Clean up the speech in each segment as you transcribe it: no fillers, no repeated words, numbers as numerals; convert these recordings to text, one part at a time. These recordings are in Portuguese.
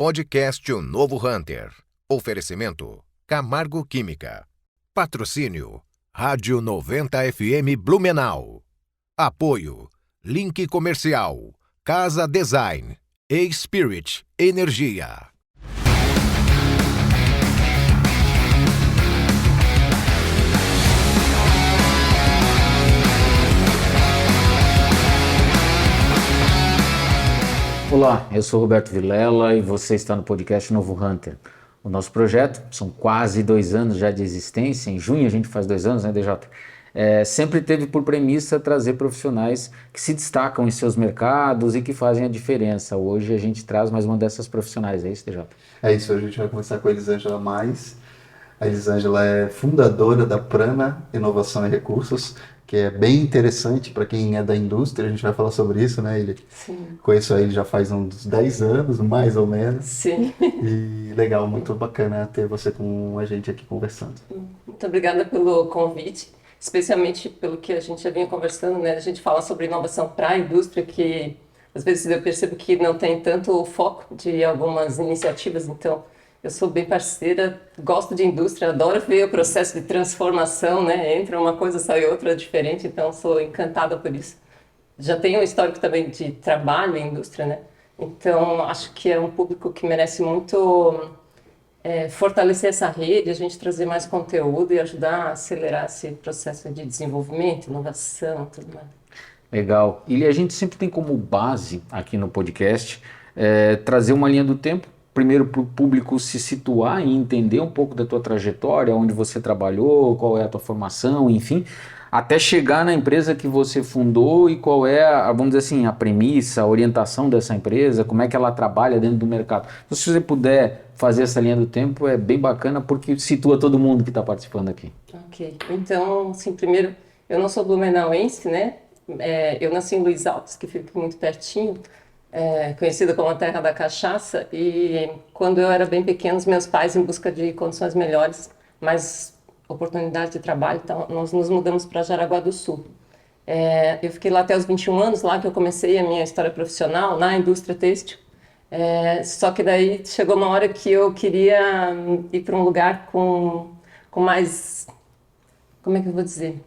Podcast O Novo Hunter. Oferecimento Camargo Química. Patrocínio Rádio 90 FM Blumenau. Apoio Link Comercial, Casa Design, E-Spirit Energia. Olá, eu sou Roberto Vilela e você está no podcast Novo Hunter. O nosso projeto, são quase 2 anos já de existência, em junho a gente faz 2 anos, né, DJ? Sempre teve por premissa trazer profissionais que se destacam em seus mercados e que fazem a diferença. Hoje a gente traz mais uma dessas profissionais, é isso, DJ? É isso, hoje a gente vai conversar com a Elisângela Mais. A Elisângela é fundadora da Prana Inovação e Recursos, que é bem interessante para quem é da indústria. A gente vai falar sobre isso, né, Eli? Sim. Conheço ele já faz uns 10 anos, mais ou menos. Sim. E legal, muito bacana ter você com a gente aqui conversando. Muito obrigada pelo convite, especialmente pelo que a gente já vinha conversando, né? A gente fala sobre inovação para a indústria, que às vezes eu percebo que não tem tanto foco de algumas iniciativas, então eu sou bem parceira, gosto de indústria, adoro ver o processo de transformação, né? Entra uma coisa, sai outra diferente, então sou encantada por isso. Já tenho um histórico também de trabalho em indústria, né? Então acho que é um público que merece muito fortalecer essa rede, a gente trazer mais conteúdo e ajudar a acelerar esse processo de desenvolvimento, inovação, tudo mais. Legal. E a gente sempre tem como base aqui no podcast trazer uma linha do tempo, primeiro para o público se situar e entender um pouco da tua trajetória, onde você trabalhou, qual é a tua formação, enfim, até chegar na empresa que você fundou e qual é, vamos dizer assim, a premissa, a orientação dessa empresa, como é que ela trabalha dentro do mercado. Então, se você puder fazer essa linha do tempo, é bem bacana porque situa todo mundo que está participando aqui. Ok. Então, assim, primeiro, eu não sou blumenauense, né? Eu nasci em Luiz Alves, que fica muito pertinho, conhecida como a terra da cachaça, e quando eu era bem pequena, os meus pais, em busca de condições melhores, mais oportunidade de trabalho, então nós nos mudamos para Jaraguá do Sul. Eu fiquei lá até os 21 anos, lá que eu comecei a minha história profissional na indústria têxtil, só que daí chegou uma hora que eu queria ir para um lugar com mais, como é que eu vou dizer,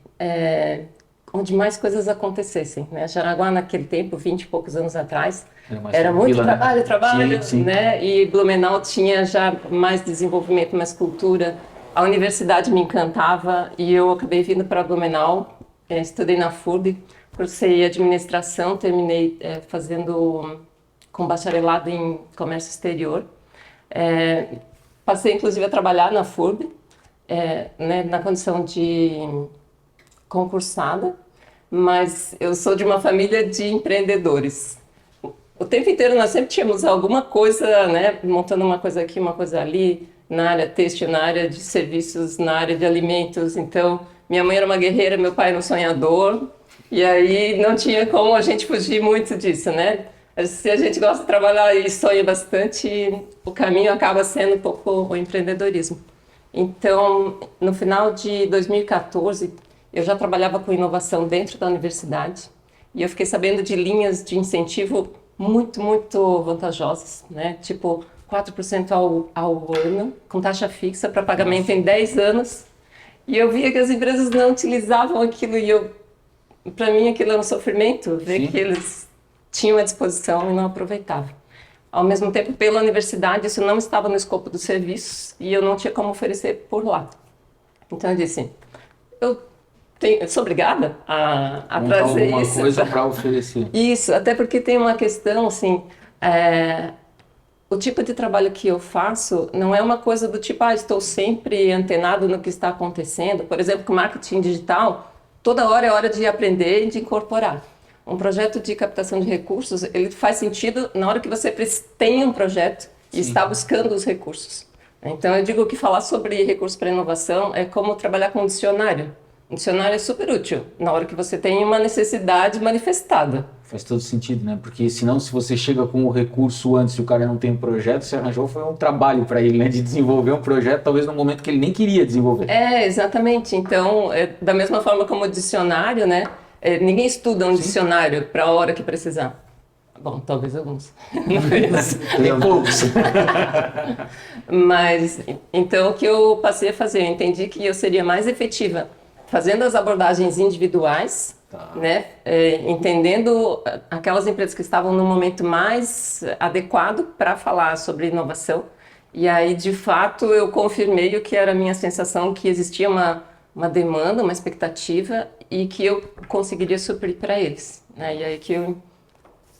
onde mais coisas acontecessem, né? Jaraguá naquele tempo, 20 e poucos anos atrás, era muito trabalho, sim. né? E Blumenau tinha já mais desenvolvimento, mais cultura. A universidade me encantava e eu acabei vindo para Blumenau, estudei na FURB, cursei administração, terminei fazendo com bacharelado em comércio exterior. Passei inclusive a trabalhar na FURB, né, na condição de concursada, mas eu sou de uma família de empreendedores. O tempo inteiro nós sempre tínhamos alguma coisa, né, montando uma coisa aqui, uma coisa ali, na área têxtil, na área de serviços, na área de alimentos. Então, minha mãe era uma guerreira, meu pai era um sonhador, e aí não tinha como a gente fugir muito disso, né? Se a gente gosta de trabalhar e sonha bastante, o caminho acaba sendo um pouco o empreendedorismo. Então, no final de 2014, eu já trabalhava com inovação dentro da universidade e eu fiquei sabendo de linhas de incentivo muito, muito vantajosas, né? Tipo 4% ao ano, com taxa fixa para pagamento em 10 anos. E eu via que as empresas não utilizavam aquilo e para mim aquilo era um sofrimento, ver Sim. que eles tinham à disposição e não aproveitavam. Ao mesmo tempo, pela universidade, isso não estava no escopo dos serviços e eu não tinha como oferecer por lá. Então eu disse, eu sou obrigada a trazer alguma isso. Coisa para oferecer. Isso, até porque tem uma questão, assim, o tipo de trabalho que eu faço não é uma coisa do tipo, estou sempre antenado no que está acontecendo. Por exemplo, com marketing digital, toda hora é hora de aprender e de incorporar. Um projeto de captação de recursos, ele faz sentido na hora que você tem um projeto e está buscando os recursos. Então, eu digo que falar sobre recursos para inovação é como trabalhar com um dicionário. Um dicionário é super útil na hora que você tem uma necessidade manifestada. Faz todo sentido, né? Porque senão, se você chega com o recurso antes e o cara não tem um projeto, você arranjou foi um trabalho para ele, né? De desenvolver um projeto, talvez no momento que ele nem queria desenvolver. Exatamente. Então, da mesma forma como o dicionário, né? Ninguém estuda um dicionário para a hora que precisar. Bom, talvez alguns. Não foi isso. Tem poucos. Mas, então, o que eu passei a fazer? Eu entendi que eu seria mais efetiva fazendo as abordagens individuais, né? Entendendo aquelas empresas que estavam no momento mais adequado para falar sobre inovação. E aí, de fato, eu confirmei o que era a minha sensação, que existia uma demanda, uma expectativa e que eu conseguiria suprir para eles, né? E aí que eu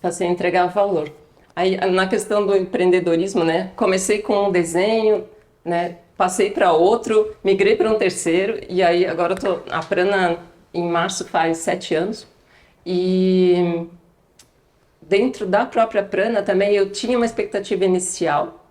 passei a entregar valor. Aí, na questão do empreendedorismo, né? Comecei com um desenho, né? Passei para outro, migrei para um terceiro, e aí agora a Prana, em março, faz 7 anos. E dentro da própria Prana também eu tinha uma expectativa inicial,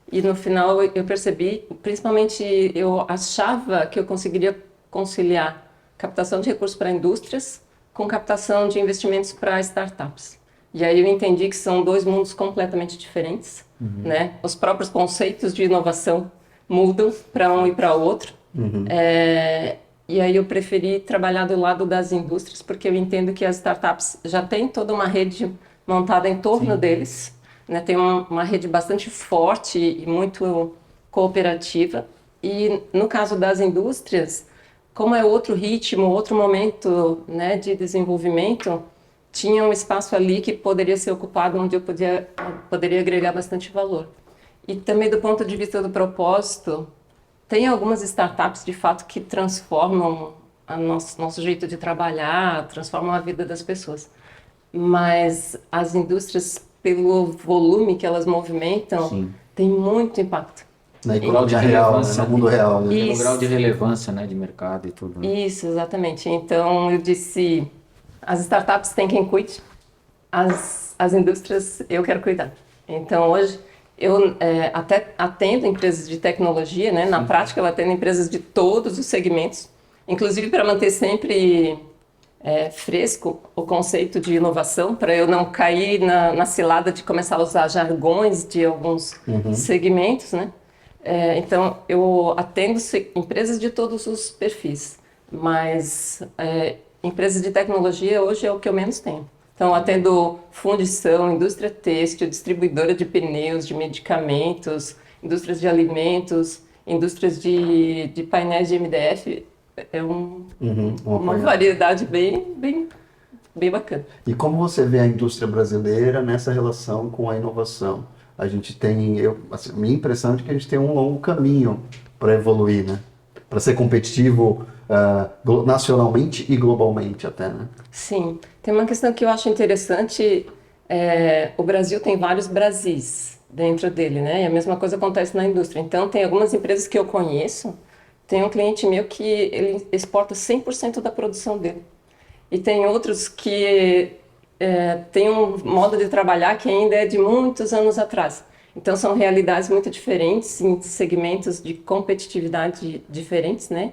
e no final eu percebi, principalmente eu achava que eu conseguiria conciliar captação de recursos para indústrias com captação de investimentos para startups. E aí eu entendi que são 2 mundos completamente diferentes, né? Os próprios conceitos de inovação mudam para um e para o outro. E aí eu preferi trabalhar do lado das indústrias, porque eu entendo que as startups já têm toda uma rede montada em torno deles, né? Tem uma rede bastante forte e muito cooperativa. E no caso das indústrias, como é outro ritmo, outro momento, né, de desenvolvimento, tinha um espaço ali que poderia ser ocupado onde eu poderia agregar bastante valor. E também do ponto de vista do propósito, tem algumas startups de fato que transformam o nosso jeito de trabalhar, transformam a vida das pessoas. Mas as indústrias, pelo volume que elas movimentam, tem muito impacto. Na economia real, né? No mundo real. Né? Pelo grau de relevância, né, de mercado e tudo. Né? Isso, exatamente. Então eu disse, as startups têm quem cuide, as indústrias eu quero cuidar. Então hoje eu até atendo empresas de tecnologia, né? Na prática eu atendo empresas de todos os segmentos, inclusive para manter sempre fresco o conceito de inovação, para eu não cair na cilada de começar a usar jargões de alguns segmentos, né? Então, eu atendo empresas de todos os perfis, mas empresas de tecnologia hoje é o que eu menos tenho. Então, atendo fundição, indústria têxtil, distribuidora de pneus, de medicamentos, indústrias de alimentos, indústrias de painéis de MDF. É uma variedade bem bacana. E como você vê a indústria brasileira nessa relação com a inovação? A gente tem, minha impressão é de que a gente tem um longo caminho para evoluir, né? Para ser competitivo nacionalmente e globalmente até, né? Sim, tem uma questão que eu acho interessante, o Brasil tem vários Brasis dentro dele, né? E a mesma coisa acontece na indústria. Então, tem algumas empresas que eu conheço. Tem um cliente meu que ele exporta 100% da produção dele. E tem outros que tem um modo de trabalhar que ainda é de muitos anos atrás. Então, são realidades muito diferentes, em segmentos de competitividade diferentes, né?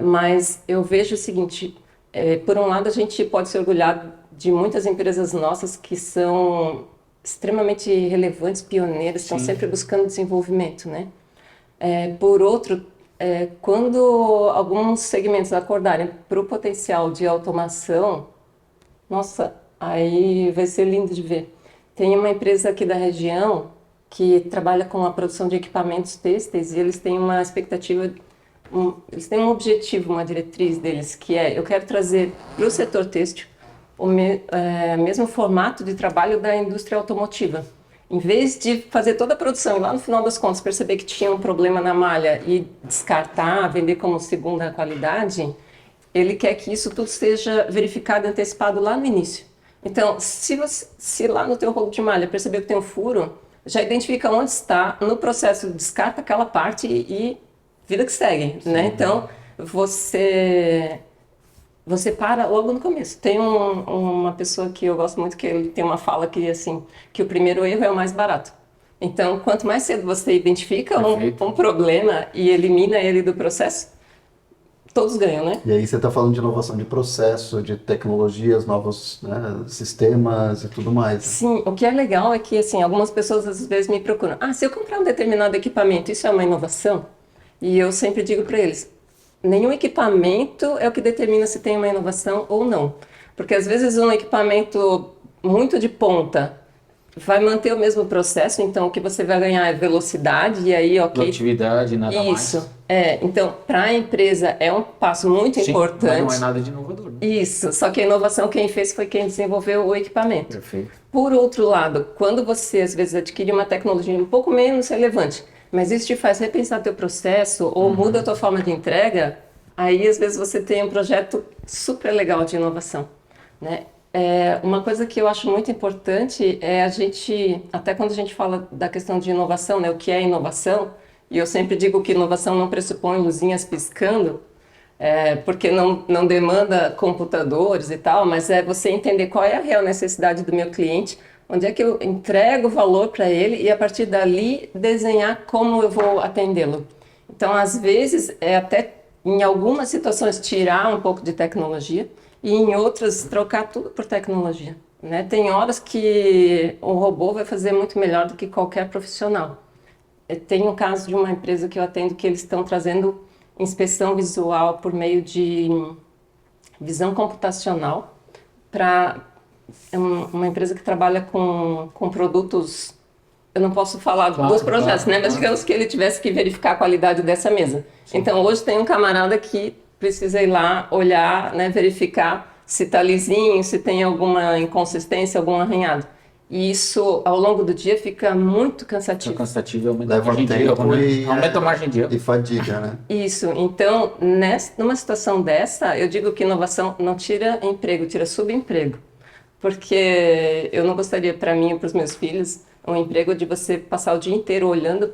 Mas eu vejo o seguinte, por um lado, a gente pode se orgulhar de muitas empresas nossas que são extremamente relevantes, pioneiras, estão sempre buscando desenvolvimento, né? Por outro, quando alguns segmentos acordarem para o potencial de automação, nossa, aí vai ser lindo de ver. Tem uma empresa aqui da região que trabalha com a produção de equipamentos têxteis e eles têm uma expectativa, eles têm um objetivo, uma diretriz deles, que eu quero trazer para o setor têxtil o mesmo formato de trabalho da indústria automotiva. Em vez de fazer toda a produção e lá no final das contas perceber que tinha um problema na malha e descartar, vender como segunda qualidade, ele quer que isso tudo seja verificado e antecipado lá no início. Então, se lá no teu rolo de malha perceber que tem um furo, já identifica onde está no processo, descarta aquela parte e vida que segue, né? Então, você para logo no começo. Tem uma pessoa que eu gosto muito, que ele tem uma fala que assim, que o primeiro erro é o mais barato. Então, quanto mais cedo você identifica um problema e elimina ele do processo, todos ganham, né? E aí você está falando de inovação de processo, de tecnologias, novos, né, sistemas e tudo mais. Sim, o que é legal é que assim, algumas pessoas às vezes me procuram. Se eu comprar um determinado equipamento, isso é uma inovação? E eu sempre digo para eles, nenhum equipamento é o que determina se tem uma inovação ou não. Porque às vezes um equipamento muito de ponta, vai manter o mesmo processo, então o que você vai ganhar é velocidade, e aí, ok. Produtividade, nada mais. Isso. Então, para a empresa é um passo muito Sim, importante. mas não é nada de inovador. Né? Isso, só que a inovação quem fez foi quem desenvolveu o equipamento. Perfeito. Por outro lado, quando você às vezes adquire uma tecnologia um pouco menos relevante, mas isso te faz repensar teu processo ou muda a tua forma de entrega, aí às vezes você tem um projeto super legal de inovação, né? Uma coisa que eu acho muito importante é a gente, até quando a gente fala da questão de inovação, né, o que é inovação, e eu sempre digo que inovação não pressupõe luzinhas piscando, porque não demanda computadores e tal, mas é você entender qual é a real necessidade do meu cliente, onde é que eu entrego valor para ele e a partir dali desenhar como eu vou atendê-lo. Então, às vezes, até em algumas situações tirar um pouco de tecnologia, e em outras trocar tudo por tecnologia, né? Tem horas que o robô vai fazer muito melhor do que qualquer profissional. Tem um caso de uma empresa que eu atendo que eles estão trazendo inspeção visual por meio de visão computacional para uma empresa que trabalha com produtos. Eu não posso falar dos projetos, né? Mas digamos que ele tivesse que verificar a qualidade dessa mesa. Sim. Então, hoje tem um camarada que precisa ir lá, olhar, né, verificar se está lisinho, se tem alguma inconsistência, algum arranhado. E isso, ao longo do dia, fica muito cansativo. Fica cansativo e aumenta a margem de erro, né? Aumenta a margem de erro. E fadiga, né? Isso. Então, numa situação dessa, eu digo que inovação não tira emprego, tira subemprego. Porque eu não gostaria, para mim e para os meus filhos, um emprego de você passar o dia inteiro olhando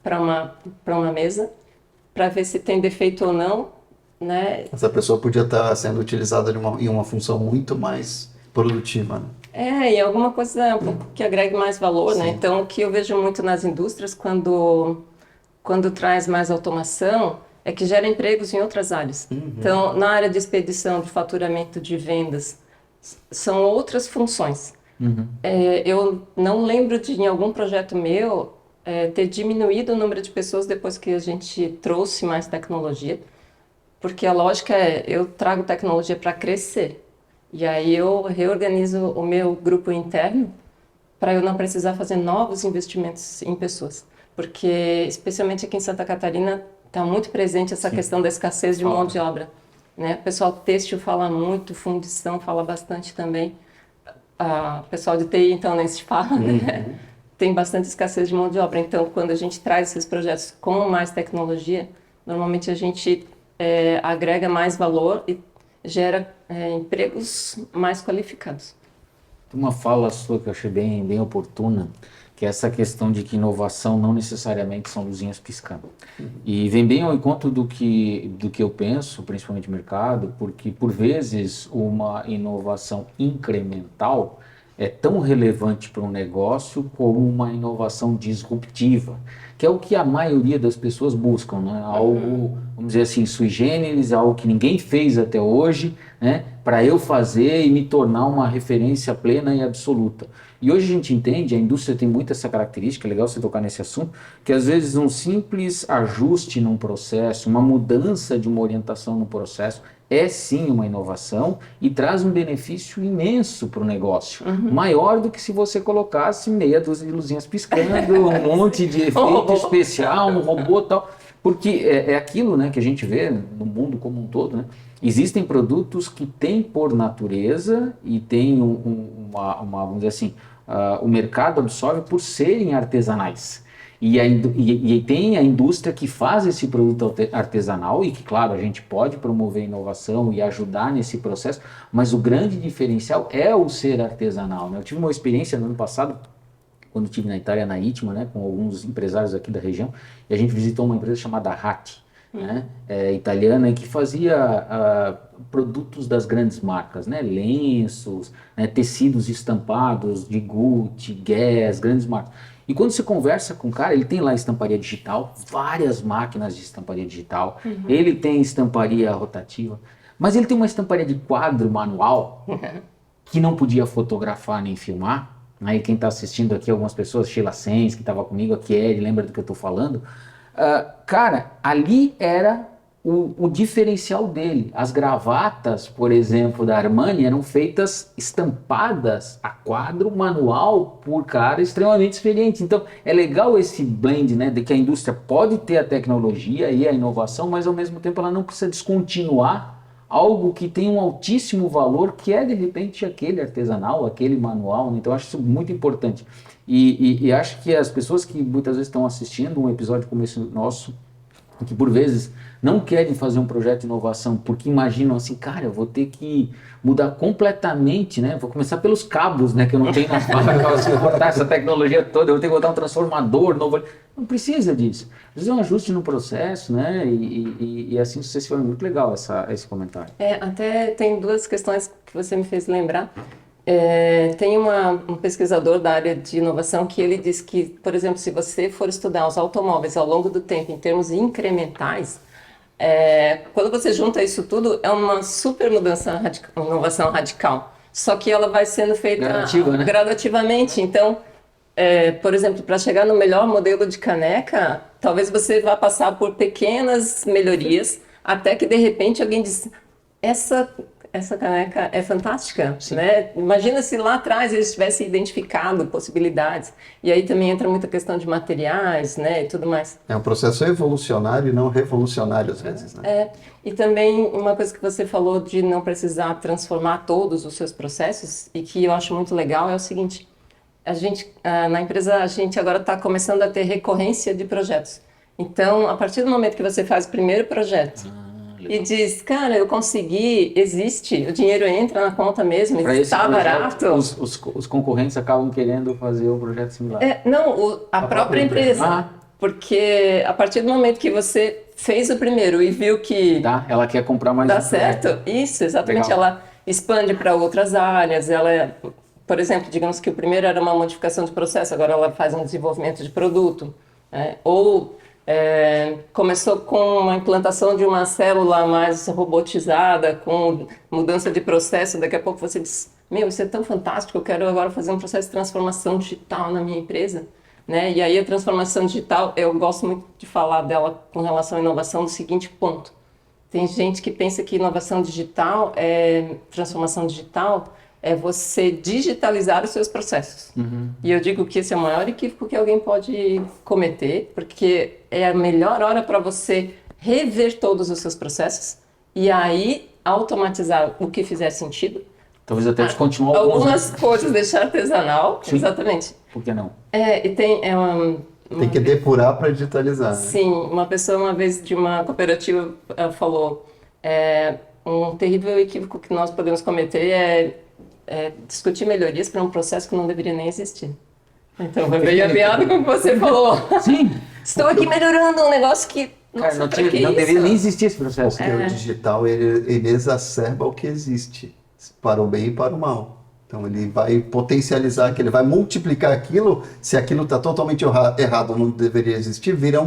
para uma mesa para ver se tem defeito ou não, né? Essa pessoa podia estar sendo utilizada em uma função muito mais produtiva, né? E alguma coisa que agregue mais valor, né? Então, o que eu vejo muito nas indústrias, quando traz mais automação, é que gera empregos em outras áreas. Então, na área de expedição, de faturamento, de vendas, são outras funções. Eu não lembro de, em algum projeto meu, ter diminuído o número de pessoas depois que a gente trouxe mais tecnologia, porque a lógica eu trago tecnologia para crescer. E aí eu reorganizo o meu grupo interno para eu não precisar fazer novos investimentos em pessoas. Porque, especialmente aqui em Santa Catarina, está muito presente essa questão da escassez de mão de obra. Né? O pessoal têxtil fala muito, fundição fala bastante também. O pessoal de TI, então, nem se fala, né? Tem bastante escassez de mão de obra. Então, quando a gente traz esses projetos com mais tecnologia, normalmente a gente agrega mais valor e gera empregos mais qualificados. Tem uma fala sua que eu achei bem oportuna, que é essa questão de que inovação não necessariamente são luzinhas piscando. E vem bem ao encontro do que eu penso, principalmente no mercado, porque por vezes uma inovação incremental é tão relevante para um negócio como uma inovação disruptiva, que é o que a maioria das pessoas buscam, né? Algo, vamos dizer assim, sui generis, algo que ninguém fez até hoje, né? Para eu fazer e me tornar uma referência plena e absoluta. E hoje a gente entende, a indústria tem muito essa característica, é legal você tocar nesse assunto, que às vezes um simples ajuste num processo, uma mudança de uma orientação no processo, é sim uma inovação e traz um benefício imenso para o negócio. Maior do que se você colocasse meia dúzia de luzinhas piscando, um monte de efeito especial, um robô e tal. Porque é aquilo, né, que a gente vê no mundo como um todo, né? Existem produtos que têm por natureza e tem vamos dizer assim, o mercado absorve por serem artesanais. E tem a indústria que faz esse produto artesanal e que, claro, a gente pode promover inovação e ajudar nesse processo, mas o grande diferencial é o ser artesanal, né? Eu tive uma experiência no ano passado, quando estive na Itália, na ITMA, né, com alguns empresários aqui da região, e a gente visitou uma empresa chamada Ratti, né, italiana, que fazia produtos das grandes marcas, né, lenços, né, tecidos estampados de Gucci, Guess, grandes marcas. E quando você conversa com o cara, ele tem lá estamparia digital, várias máquinas de estamparia digital, ele tem estamparia rotativa, mas ele tem uma estamparia de quadro manual que não podia fotografar nem filmar. Aí quem está assistindo aqui, algumas pessoas, Sheila Sens, que estava comigo, a Kelly, lembra do que eu estou falando? Cara, ali era o diferencial dele. As gravatas, por exemplo, da Armani eram feitas estampadas a quadro manual por cara extremamente experiente. Então é legal esse blend, né, de que a indústria pode ter a tecnologia e a inovação, mas ao mesmo tempo ela não precisa descontinuar algo que tem um altíssimo valor, que é de repente aquele artesanal, aquele manual. Então eu acho isso muito importante. E acho que as pessoas que muitas vezes estão assistindo um episódio como esse nosso, que por vezes não querem fazer um projeto de inovação porque imaginam assim, cara, eu vou ter que mudar completamente, né? Vou começar pelos cabos, né? Que eu não tenho na fábrica, se eu botar essa tecnologia toda, eu vou ter que botar um transformador novo. Não precisa disso. Precisa de um ajuste no processo, né? E assim sucessivamente. Muito legal esse comentário. Até tem duas questões que você me fez lembrar. Tem um pesquisador da área de inovação que ele diz que, por exemplo, se você for estudar os automóveis ao longo do tempo em termos incrementais, quando você junta isso tudo, é uma super mudança, inovação radical. Só que ela vai sendo feita gradativamente. Então, por exemplo, para chegar no melhor modelo de caneca, talvez você vá passar por pequenas melhorias, até que de repente alguém diz, essa caneca é fantástica, né? Imagina se lá atrás eles tivessem identificado possibilidades. E aí também entra muita questão de materiais, né, e tudo mais. É um processo evolucionário e não revolucionário às vezes, né? E também uma coisa que você falou de não precisar transformar todos os seus processos, e que eu acho muito legal, é o seguinte: a gente, na empresa, a gente agora está começando a ter recorrência de projetos. Então, a partir do momento que você faz o primeiro projeto, e diz, cara, eu consegui, existe, o dinheiro entra na conta mesmo, está barato. Os concorrentes acabam querendo fazer um projeto similar. A própria empresa. Porque a partir do momento que você fez o primeiro e viu que ela quer comprar mais. Dá certo, isso, exatamente. Legal. Ela expande para outras áreas. Por exemplo, digamos que o primeiro era uma modificação de processo, agora ela faz um desenvolvimento de produto. Começou com uma implantação de uma célula mais robotizada, com mudança de processo, daqui a pouco você diz, isso é tão fantástico, eu quero agora fazer um processo de transformação digital na minha empresa, né? E aí a transformação digital, eu gosto muito de falar dela com relação à inovação do seguinte ponto: tem gente que pensa que inovação digital, transformação digital, é você digitalizar os seus processos. E eu digo que esse é o maior equívoco que alguém pode cometer, porque é a melhor hora para você rever todos os seus processos e aí automatizar o que fizer sentido. Talvez até descontinuar algumas coisas, deixar artesanal. Sim. Exatamente. Por que não? Tem que depurar para digitalizar. Sim, né? Uma pessoa uma vez de uma cooperativa falou, um terrível equívoco que nós podemos cometer é discutir melhorias para um processo que não deveria nem existir. Então, foi bem aviado com o que você falou. Sim. Estou aqui melhorando um negócio que... Nossa, não deveria nem existir esse processo. Porque o digital, ele exacerba o que existe, para o bem e para o mal. Então, ele vai potencializar, ele vai multiplicar aquilo. Se aquilo está totalmente errado, não deveria existir, vira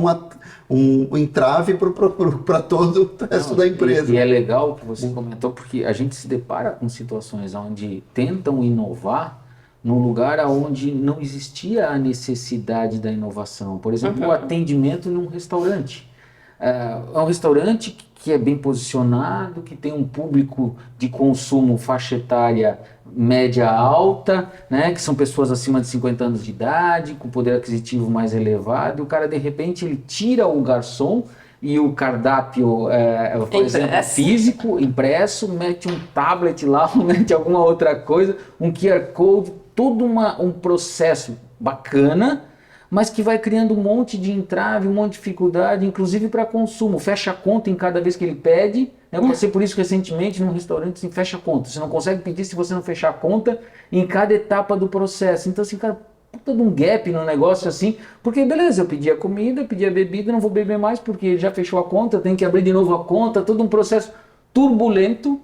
um entrave para todo o resto da empresa. E é legal o que você comentou, porque a gente se depara com situações onde tentam inovar num lugar onde não existia a necessidade da inovação. Por exemplo, o atendimento num restaurante. É um restaurante que é bem posicionado, que tem um público de consumo faixa etária média alta, né, que são pessoas acima de 50 anos de idade, com poder aquisitivo mais elevado, e o cara, de repente, ele tira o garçom e o cardápio, por exemplo, físico, impresso, mete um tablet lá, mete alguma outra coisa, um QR Code, todo um processo bacana, mas que vai criando um monte de entrave, um monte de dificuldade, inclusive para consumo. Fecha a conta em cada vez que ele pede. Eu passei por isso recentemente num restaurante, assim, fecha a conta. Você não consegue pedir se você não fechar a conta em cada etapa do processo. Então, assim, cara, puta de um gap no negócio assim, porque beleza, eu pedi a comida, eu pedi a bebida, não vou beber mais porque ele já fechou a conta, tem que abrir de novo a conta, todo um processo turbulento.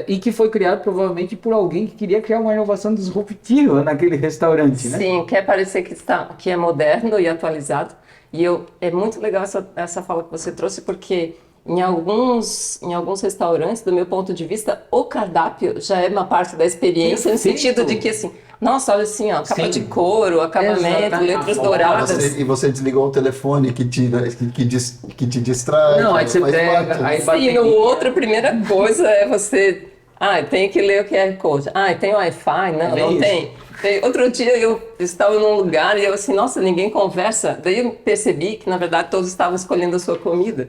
E que foi criado provavelmente por alguém que queria criar uma inovação disruptiva naquele restaurante, né? Sim, quer parecer que é moderno e atualizado. E é muito legal essa fala que você trouxe, porque em alguns restaurantes, do meu ponto de vista, o cardápio já é uma parte da experiência, no sentido de que assim, Nossa, olha assim, ó, capa Sim. de couro, acabamento, Exatamente. letras Ah, douradas. E você desligou o telefone que te distrai. Não, aí você faz pega, parte. aí Sim, bateria. o outro, a primeira coisa é você. Ah, tem que ler o QR Code. Ah, tem Wi-Fi? Não, É não isso. tem. Outro dia eu estava num lugar e eu assim, nossa, ninguém conversa. Daí eu percebi que, na verdade, todos estavam escolhendo a sua comida.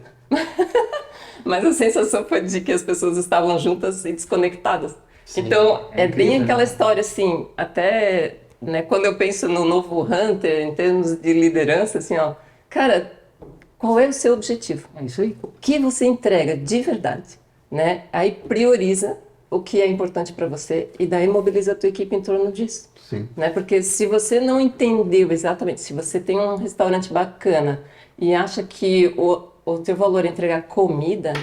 Mas a sensação foi de que as pessoas estavam juntas e desconectadas. Sim, Então, é é bem incrível, aquela né? história assim, até né, quando eu penso no novo Hunter, em termos de liderança, assim, ó, cara, qual é o seu objetivo? É isso aí. O que você entrega de verdade, né? Aí prioriza o que é importante para você e daí mobiliza a tua equipe em torno disso, Sim. né? Porque se você não entendeu exatamente, se você tem um restaurante bacana e acha que o teu valor é entregar comida,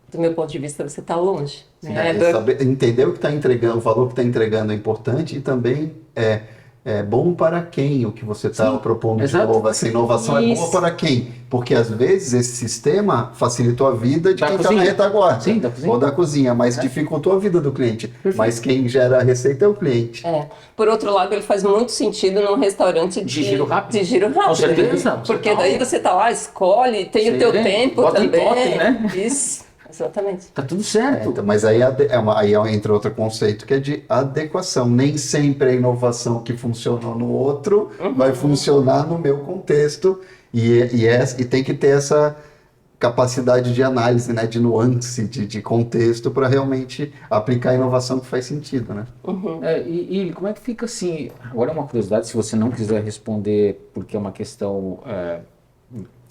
do meu ponto de vista, você está longe, né? Entender o que está entregando, o valor que está entregando é importante e também é bom para quem o que você está Sim, propondo de exato. novo. Essa inovação é boa Isso. para quem? Porque às vezes esse sistema facilitou a vida de Da quem está na cozinha. retaguarda Sim, da cozinha. ou da cozinha, mas dificultou a vida do cliente. Mas quem gera a receita é o cliente. É. Por outro lado, ele faz muito sentido num restaurante De giro rápido. De giro rápido. Com certeza. Porque daí você tá lá, escolhe, tem o teu Sim. tempo Bota em também. totem, né? Isso, exatamente. Tá tudo certo. Então, mas aí, aí entra outro conceito que é de adequação. Nem sempre a inovação que funcionou no outro vai funcionar no meu contexto e tem que ter essa capacidade de análise, né, de nuance, de contexto para realmente aplicar a inovação que faz sentido, né? E como é que fica assim? Agora é uma curiosidade, se você não quiser responder, porque é uma questão,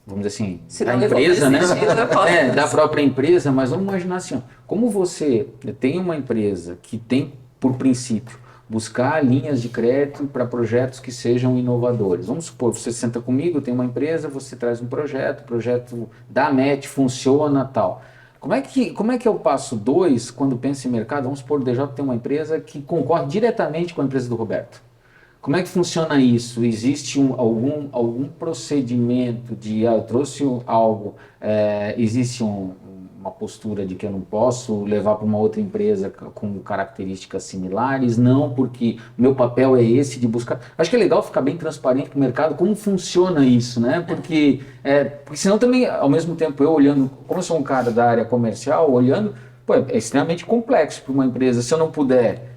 vamos dizer assim, Se da não levou empresa, né? nesse sentido, eu posso. Da própria empresa, mas vamos imaginar assim, ó, como você tem uma empresa que tem por princípio buscar linhas de crédito para projetos que sejam inovadores. Vamos supor, você senta comigo, tem uma empresa, você traz um projeto, o projeto dá match, funciona, tal. Como é que é o passo 2 quando pensa em mercado? Vamos supor, o DJ tem uma empresa que concorre diretamente com a empresa do Roberto. Como é que funciona isso? Existe algum procedimento de, eu trouxe algo, existe uma postura de que eu não posso levar para uma outra empresa com características similares? Não, porque meu papel é esse de buscar. Acho que é legal ficar bem transparente para o mercado como funciona isso, né? Porque senão também, ao mesmo tempo, eu olhando, como eu sou um cara da área comercial, olhando, pô, é extremamente complexo para uma empresa. Se eu não puder,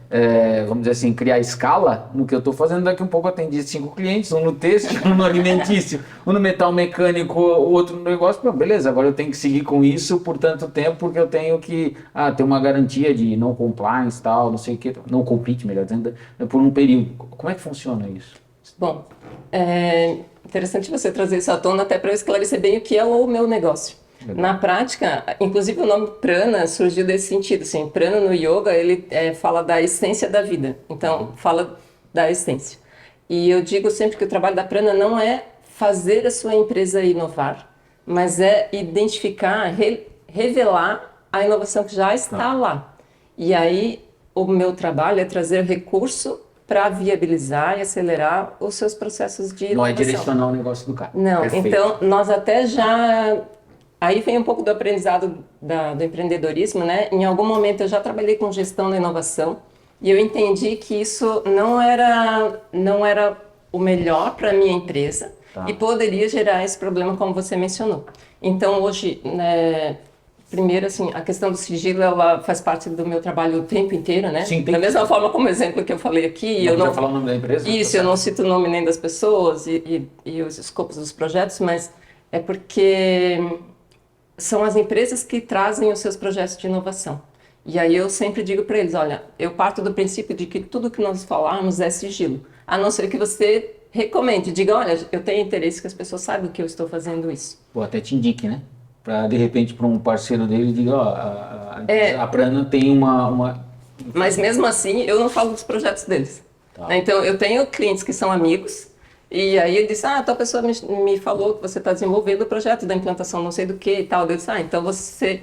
vamos dizer assim, criar escala no que eu estou fazendo, daqui a um pouco eu atendi 5 clientes, um no têxtil, um no alimentício, um no metal mecânico, o outro no negócio. Pô, beleza, agora eu tenho que seguir com isso por tanto tempo, porque eu tenho que ter uma garantia de não compliance, tal, não sei o que, não compete, melhor dizendo, por um período. Como é que funciona isso? Bom, é interessante você trazer isso à tona até para eu esclarecer bem o que é o meu negócio. Na prática, inclusive o nome Prana surgiu desse sentido. Assim, Prana no yoga, ele fala da essência da vida. Então, fala da essência. E eu digo sempre que o trabalho da Prana não é fazer a sua empresa inovar, mas é identificar, revelar a inovação que já está lá. E aí, o meu trabalho é trazer recurso para viabilizar e acelerar os seus processos de inovação. Não é direcionar o negócio do cara. Não, Perfeito. então nós até já... Aí vem um pouco do aprendizado do empreendedorismo, né? Em algum momento eu já trabalhei com gestão da inovação e eu entendi que isso não era o melhor para a minha empresa e poderia gerar esse problema como você mencionou. Então hoje, né, primeiro assim, a questão do sigilo ela faz parte do meu trabalho o tempo inteiro, né? Sim, da mesma forma como o exemplo que eu falei aqui. Eu não falar o nome da empresa? Isso, eu não cito o nome nem das pessoas e os escopos dos projetos, mas é porque... são as empresas que trazem os seus projetos de inovação. E aí eu sempre digo para eles, olha, eu parto do princípio de que tudo que nós falarmos é sigilo, a não ser que você recomende, diga, olha, eu tenho interesse que as pessoas saibam que eu estou fazendo isso. Ou até te indique, né? Para, de repente, para um parceiro dele, diga, ó, a Prana tem uma... Mas mesmo assim, eu não falo dos projetos deles. Tá. Então, eu tenho clientes que são amigos, e aí ele disse, tal pessoa me falou que você está desenvolvendo o projeto da implantação não sei do que e tal. Eu disse, então você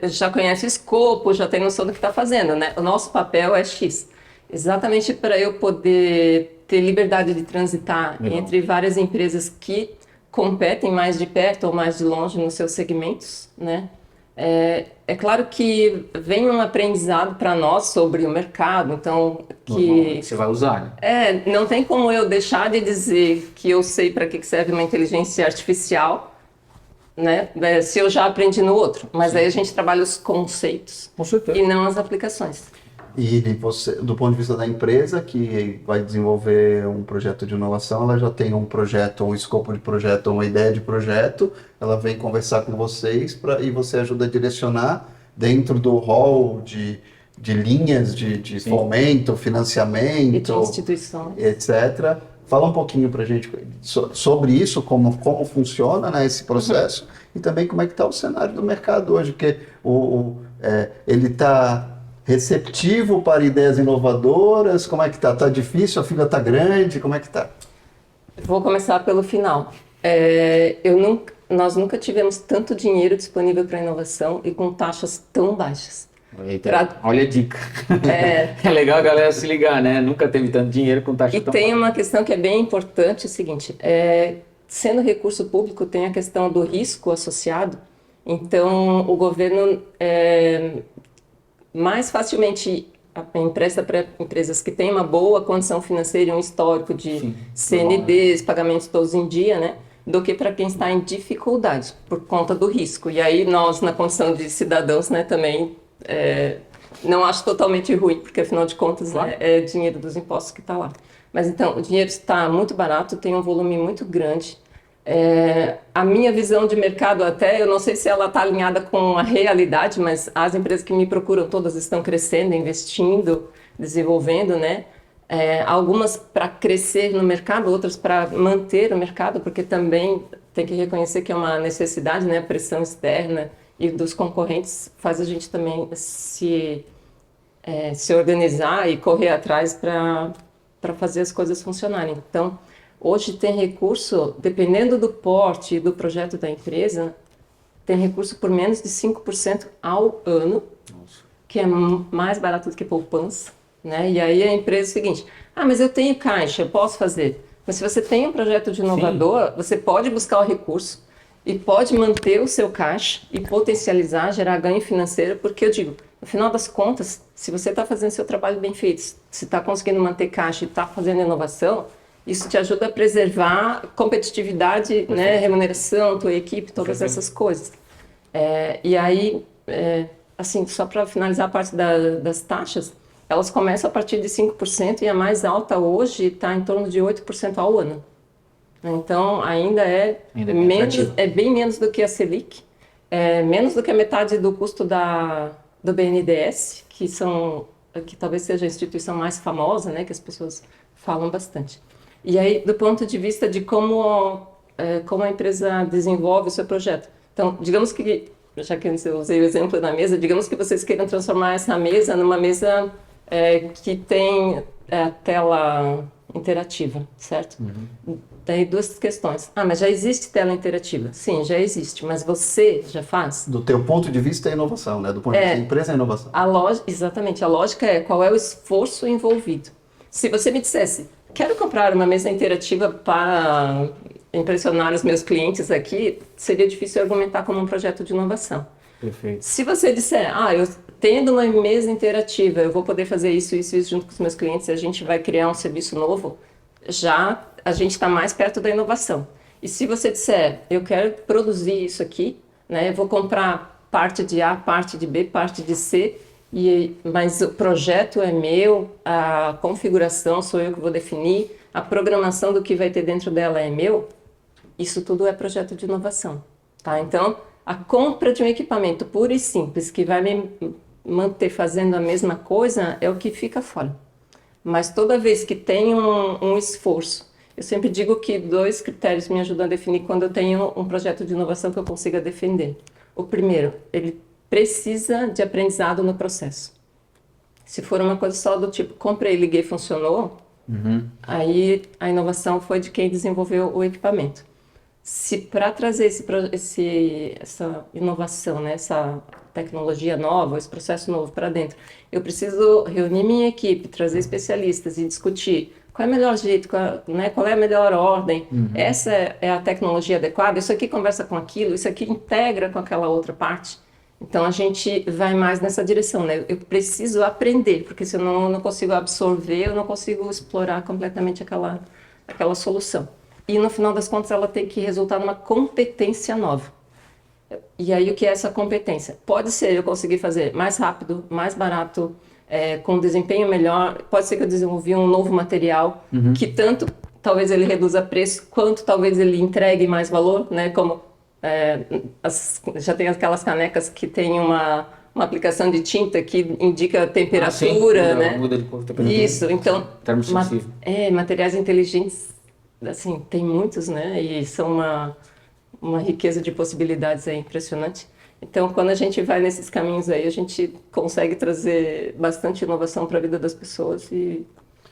já conhece o escopo, já tem noção do que está fazendo, né? O nosso papel é X. Exatamente para eu poder ter liberdade de transitar entre várias empresas que competem mais de perto ou mais de longe nos seus segmentos, né? É claro que vem um aprendizado para nós sobre o mercado, então Que você vai usar, né? não tem como eu deixar de dizer que eu sei para que serve uma inteligência artificial, né? Se eu já aprendi no outro, mas aí a gente trabalha os conceitos Com certeza. e não as aplicações. E você, do ponto de vista da empresa que vai desenvolver um projeto de inovação, ela já tem um projeto, um escopo de projeto, uma ideia de projeto, ela vem conversar com vocês e você ajuda a direcionar dentro do hall de linhas de fomento, financiamento, E de instituições. etc. Fala um pouquinho para a gente sobre isso, como funciona, né, esse processo, e também como é que está o cenário do mercado hoje, porque ele está receptivo para ideias inovadoras, como é que está? Está difícil, a fila está grande, como é que está? Vou começar pelo final. Nós nunca tivemos tanto dinheiro disponível para inovação e com taxas tão baixas. Eita, olha a dica. É legal a galera se ligar, né? Nunca teve tanto dinheiro com taxa tão tem baixa. uma questão que é bem importante, é o seguinte, sendo recurso público, tem a questão do risco associado, então o governo mais facilmente empresta para empresas que têm uma boa condição financeira e um histórico de CNDs, pagamentos todos em dia, né? Do que para quem está em dificuldade por conta do risco. E aí nós, na condição de cidadãos, né, também não acho totalmente ruim, porque afinal de contas é dinheiro dos impostos que está lá. Mas então, o dinheiro está muito barato, tem um volume muito grande. A minha visão de mercado até, eu não sei se ela está alinhada com a realidade, mas as empresas que me procuram todas estão crescendo, investindo, desenvolvendo, né? Algumas para crescer no mercado, outras para manter o mercado, porque também tem que reconhecer que é uma necessidade, né? A pressão externa e dos concorrentes faz a gente também se organizar e correr atrás para fazer as coisas funcionarem. Então, hoje tem recurso, dependendo do porte e do projeto da empresa, tem recurso por menos de 5% ao ano, que é mais barato do que poupança, né? E aí a empresa é o seguinte, mas eu tenho caixa, eu posso fazer. Mas se você tem um projeto de inovador, você pode buscar o recurso e pode manter o seu caixa e potencializar, gerar ganho financeiro, porque eu digo, no final das contas, se você está fazendo seu trabalho bem feito, se está conseguindo manter caixa e está fazendo inovação, isso te ajuda a preservar competitividade, né, remuneração, tua equipe, todas essas coisas. E aí, assim, só para finalizar a parte das taxas, elas começam a partir de 5% e a mais alta hoje está em torno de 8% ao ano. Então, ainda bem menos do que a Selic, menos do que a metade do custo do BNDES, que talvez seja a instituição mais famosa, né, que as pessoas falam bastante. E aí, do ponto de vista de como a empresa desenvolve o seu projeto. Então, digamos que, já que eu usei o exemplo da mesa, digamos que vocês queiram transformar essa mesa numa mesa que tem tela interativa, certo? Daí duas questões. Mas já existe tela interativa? Sim, já existe, mas você já faz? Do teu ponto de vista é inovação, né? Do ponto de vista da empresa é inovação. Exatamente, a lógica é qual é o esforço envolvido. Se você me dissesse, quero comprar uma mesa interativa para impressionar os meus clientes aqui, seria difícil argumentar como um projeto de inovação. Perfeito. Se você disser, eu tendo uma mesa interativa, eu vou poder fazer isso junto com os meus clientes, a gente vai criar um serviço novo, já a gente está mais perto da inovação. E se você disser, eu quero produzir isso aqui, né, eu vou comprar parte de A, parte de B, parte de C, mas o projeto é meu, a configuração sou eu que vou definir, a programação do que vai ter dentro dela é meu, isso tudo é projeto de inovação. Tá? Então, a compra de um equipamento puro e simples que vai me manter fazendo a mesma coisa é o que fica fora. Mas toda vez que tem um esforço, eu sempre digo que 2 critérios me ajudam a definir quando eu tenho um projeto de inovação que eu consiga defender. O primeiro, ele precisa de aprendizado no processo. Se for uma coisa só do tipo, comprei, liguei, funcionou, aí a inovação foi de quem desenvolveu o equipamento. Se para trazer essa inovação, né, essa tecnologia nova, esse processo novo para dentro, eu preciso reunir minha equipe, trazer especialistas e discutir qual é o melhor jeito, qual é a melhor ordem, essa é a tecnologia adequada, isso aqui conversa com aquilo, isso aqui integra com aquela outra parte. Então a gente vai mais nessa direção, né? Eu preciso aprender, porque senão eu não consigo absorver, eu não consigo explorar completamente aquela solução. E no final das contas ela tem que resultar numa competência nova. E aí o que é essa competência? Pode ser eu conseguir fazer mais rápido, mais barato, com desempenho melhor, pode ser que eu desenvolvi um novo material que tanto talvez ele reduza preço, quanto talvez ele entregue mais valor, né? Como já tem aquelas canecas que tem uma aplicação de tinta que indica a temperatura, né? Muda de cor, temperatura. Isso, então, Termosensível. materiais inteligentes, assim, tem muitos, né? E são uma riqueza de possibilidades aí impressionante. Então, quando a gente vai nesses caminhos aí, a gente consegue trazer bastante inovação para a vida das pessoas e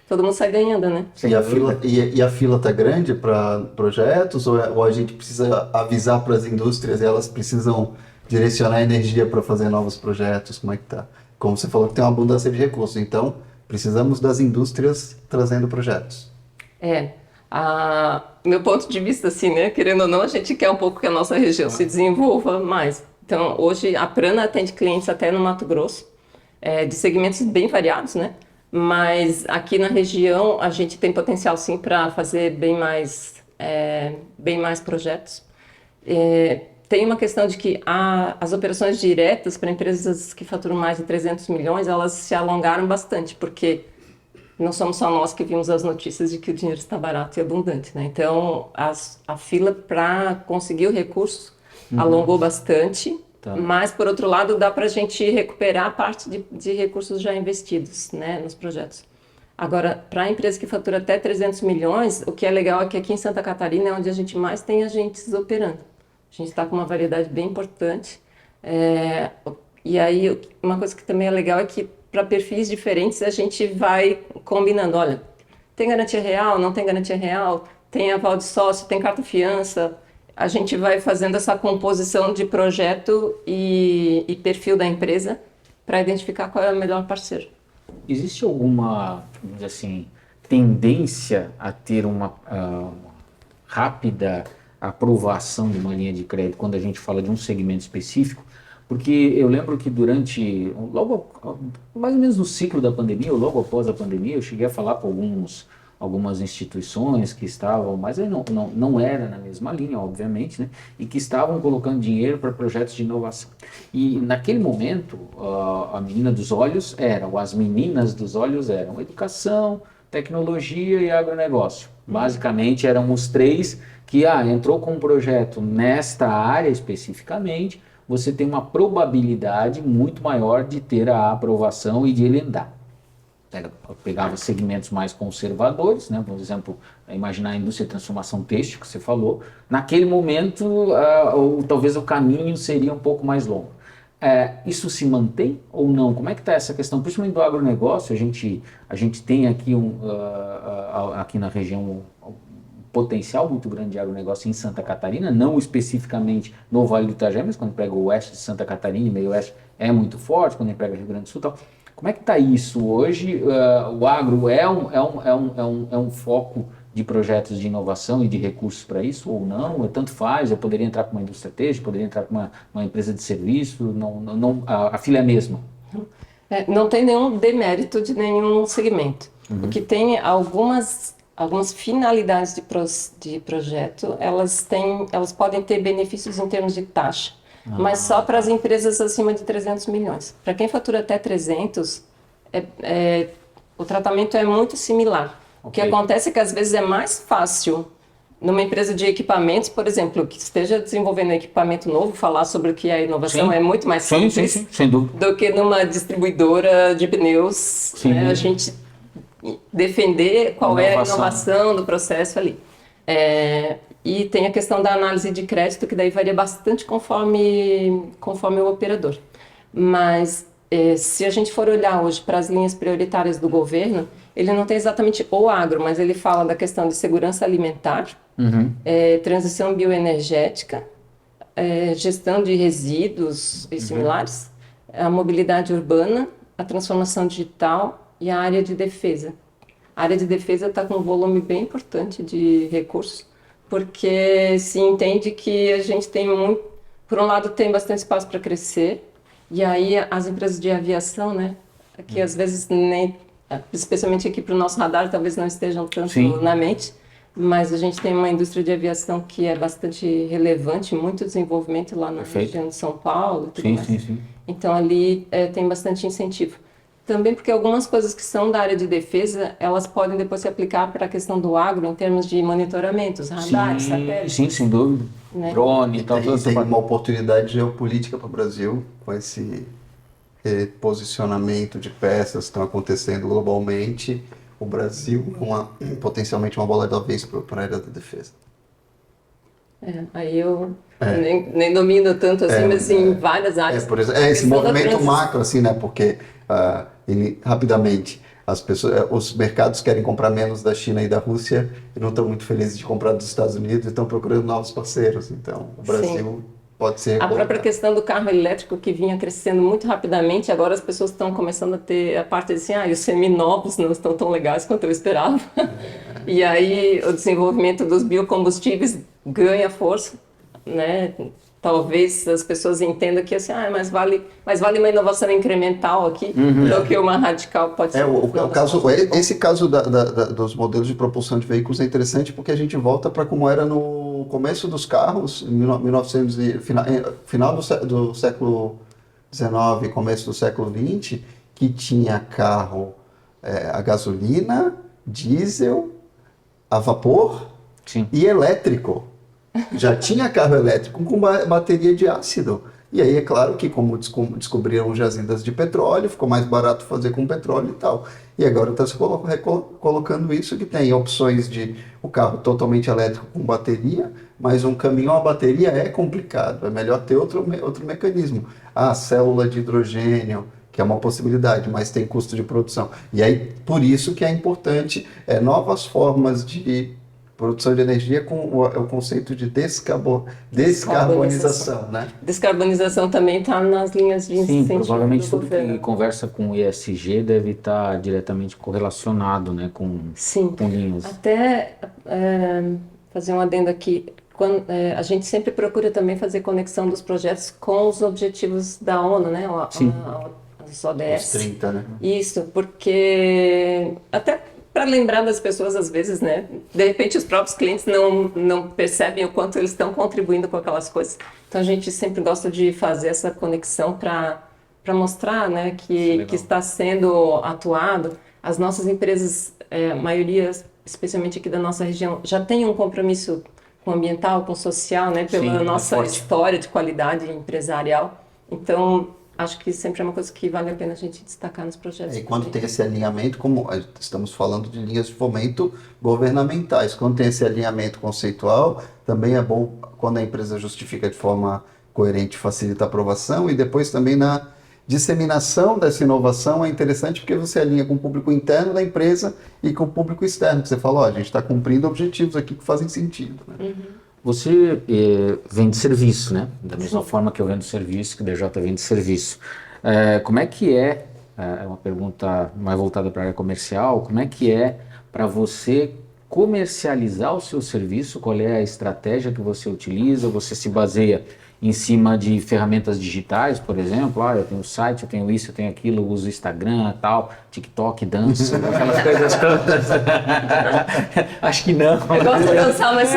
todo mundo sai ganhando, né? E a fila tá grande para projetos ou a gente precisa avisar para as indústrias e elas precisam direcionar energia para fazer novos projetos? Como é que tá? Como você falou que tem uma abundância de recursos, então precisamos das indústrias trazendo projetos. Meu ponto de vista, assim, né? Querendo ou não, a gente quer um pouco que a nossa região se desenvolva mais. Então, hoje a Prana atende clientes até no Mato Grosso, de segmentos bem variados, né? Mas aqui na região a gente tem potencial sim para fazer bem mais projetos. Tem uma questão de que as operações diretas para empresas que faturam mais de 300 milhões, elas se alongaram bastante, porque não somos só nós que vimos as notícias de que o dinheiro está barato e abundante, né? Então, a fila para conseguir o recurso alongou bastante, mas, por outro lado, dá para a gente recuperar a parte de recursos já investidos, né, nos projetos. Agora, para a empresa que fatura até 300 milhões, o que é legal é que aqui em Santa Catarina é onde a gente mais tem agentes operando. A gente está com uma variedade bem importante. E aí, uma coisa que também é legal é que, para perfis diferentes, a gente vai combinando. Olha, tem garantia real, não tem garantia real, tem aval de sócio, tem carta-fiança. A gente vai fazendo essa composição de projeto e perfil da empresa para identificar qual é o melhor parceiro. Existe alguma, vamos dizer assim, tendência a ter uma rápida aprovação de uma linha de crédito quando a gente fala de um segmento específico? Porque eu lembro que mais ou menos no ciclo da pandemia, ou logo após a pandemia, eu cheguei a falar com algumas instituições que estavam, mas aí não era na mesma linha, obviamente, né? E que estavam colocando dinheiro para projetos de inovação. E naquele momento, as meninas dos olhos eram educação, tecnologia e agronegócio. Basicamente eram os três que entrou com um projeto nesta área especificamente, você tem uma probabilidade muito maior de ter a aprovação e de ele andar. Pegava segmentos mais conservadores, né? Por exemplo, imaginar a indústria de transformação têxtil que você falou, naquele momento talvez o caminho seria um pouco mais longo. Isso se mantém ou não? Como é que está essa questão? Principalmente do agronegócio, a gente tem aqui aqui na região um potencial muito grande de agronegócio em Santa Catarina, não especificamente no Vale do Itajaí, mas quando pega o oeste de Santa Catarina e meio oeste é muito forte, quando pega Rio Grande do Sul e tal. Como é que está isso hoje? O agro é um foco de projetos de inovação e de recursos para isso ou não? Tanto faz, eu poderia entrar com uma indústria têxtil, poderia entrar com uma empresa de serviço, a fila é a mesma. Não tem nenhum demérito de nenhum segmento. O que tem algumas finalidades de projeto, elas podem ter benefícios em termos de taxa. Mas só para as empresas acima de 300 milhões. Para quem fatura até 300, o tratamento é muito similar. Okay. O que acontece é que às vezes é mais fácil numa empresa de equipamentos, por exemplo, que esteja desenvolvendo equipamento novo, falar sobre o que é inovação é muito mais simples sem dúvida. Do que numa distribuidora de pneus, né? A gente defender qual é a inovação do processo ali. E tem a questão da análise de crédito, que daí varia bastante conforme o operador. Mas se a gente for olhar hoje para as linhas prioritárias do governo, ele não tem exatamente o agro, mas ele fala da questão de segurança alimentar, transição bioenergética, gestão de resíduos e similares, a mobilidade urbana, a transformação digital e a área de defesa. A área de defesa está com um volume bem importante de recursos, porque se entende que a gente tem por um lado tem bastante espaço para crescer, E aí as empresas de aviação, né, que às vezes nem, especialmente aqui para o nosso radar, talvez não estejam tanto na mente, mas a gente tem uma indústria de aviação que é bastante relevante, muito desenvolvimento lá na região de São Paulo. E tudo mais. Sim. Então ali tem bastante incentivo. Também porque algumas coisas que são da área de defesa, elas podem depois se aplicar para a questão do agro em termos de monitoramentos, radares, satélites. Sim, sem dúvida. Né? Drone e tal. Tem uma oportunidade geopolítica para o Brasil com esse posicionamento de peças que estão acontecendo globalmente. O Brasil é potencialmente uma bola da vez para a área da defesa. Aí eu nem domino tanto assim, mas em várias áreas. Por exemplo, esse movimento macro, assim, né? Porque ele rapidamente os mercados querem comprar menos da China e da Rússia e não estão muito felizes de comprar dos Estados Unidos e estão procurando novos parceiros. Então, o Brasil pode ser... A própria questão do carro elétrico que vinha crescendo muito rapidamente, agora as pessoas estão começando a ter a parte de assim, os seminovos não estão tão legais quanto eu esperava. E aí o desenvolvimento dos biocombustíveis ganha força, né? Talvez as pessoas entendam que assim, mais vale uma inovação incremental aqui do que uma radical pode ser. Esse caso dos modelos de propulsão de veículos é interessante porque a gente volta para como era no começo dos carros, final do século XIX, começo do século XX, que tinha carro a gasolina, diesel, a vapor e elétrico. Já tinha carro elétrico com bateria de ácido. E aí é claro que como descobriram jazidas de petróleo, ficou mais barato fazer com petróleo e tal. E agora está se colocando isso, que tem opções de o carro totalmente elétrico com bateria, mas um caminhão a bateria é complicado, é melhor ter outro mecanismo. Célula de hidrogênio, que é uma possibilidade, mas tem custo de produção. E aí, por isso que é importante novas formas de produção de energia com o conceito de descarbonização, né? Descarbonização também está nas linhas de incentivo. Sim, provavelmente tudo que conversa com o ESG deve estar diretamente correlacionado, né, com linhas. Até fazer um adendo aqui, a gente sempre procura também fazer conexão dos projetos com os objetivos da ONU, né? Os ODS. Os 30, né? Isso, porque até para lembrar das pessoas, às vezes, né? De repente, os próprios clientes não percebem o quanto eles estão contribuindo com aquelas coisas. Então, a gente sempre gosta de fazer essa conexão para mostrar, né, que está sendo atuado. As nossas empresas, a maioria, especialmente aqui da nossa região, já tem um compromisso com o ambiental, com o social, né? Pela nossa história de qualidade empresarial. Então, acho que sempre é uma coisa que vale a pena a gente destacar nos projetos. E quando tem esse alinhamento, como estamos falando de linhas de fomento governamentais, quando tem esse alinhamento conceitual, também é bom quando a empresa justifica de forma coerente, facilita a aprovação, e depois também na disseminação dessa inovação é interessante porque você alinha com o público interno da empresa e com o público externo, que você fala, a gente está cumprindo objetivos aqui que fazem sentido. Né? Você vende serviço, né? Da mesma forma que eu vendo serviço, que o DJ vende serviço. Como é que é uma pergunta mais voltada para a área comercial, como é que é para você comercializar o seu serviço? Qual é a estratégia que você utiliza? Você se baseia em cima de ferramentas digitais, por exemplo? Eu tenho site, eu tenho isso, eu tenho aquilo, eu uso Instagram, tal, TikTok, dança, aquelas coisas todas. Acho que não. Eu gosto de dançar, mas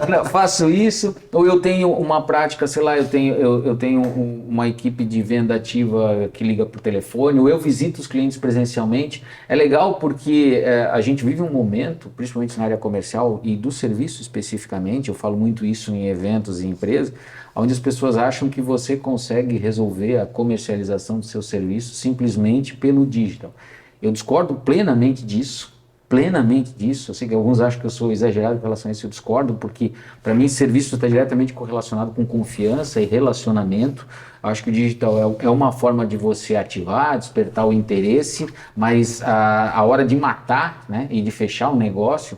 não, faço isso, ou eu tenho uma prática, sei lá, eu tenho uma equipe de venda ativa que liga por telefone, ou eu visito os clientes presencialmente. É legal porque a gente vive um momento, principalmente na área comercial e do serviço especificamente, eu falo muito isso em eventos e empresas, onde as pessoas acham que você consegue resolver a comercialização do seu serviço simplesmente pelo digital. Eu discordo plenamente disso. Eu sei que alguns acham que eu sou exagerado em relação a isso, eu discordo, porque para mim serviço está diretamente correlacionado com confiança e relacionamento. Acho que o digital é uma forma de você ativar, despertar o interesse, mas a hora de matar, né, e de fechar um negócio,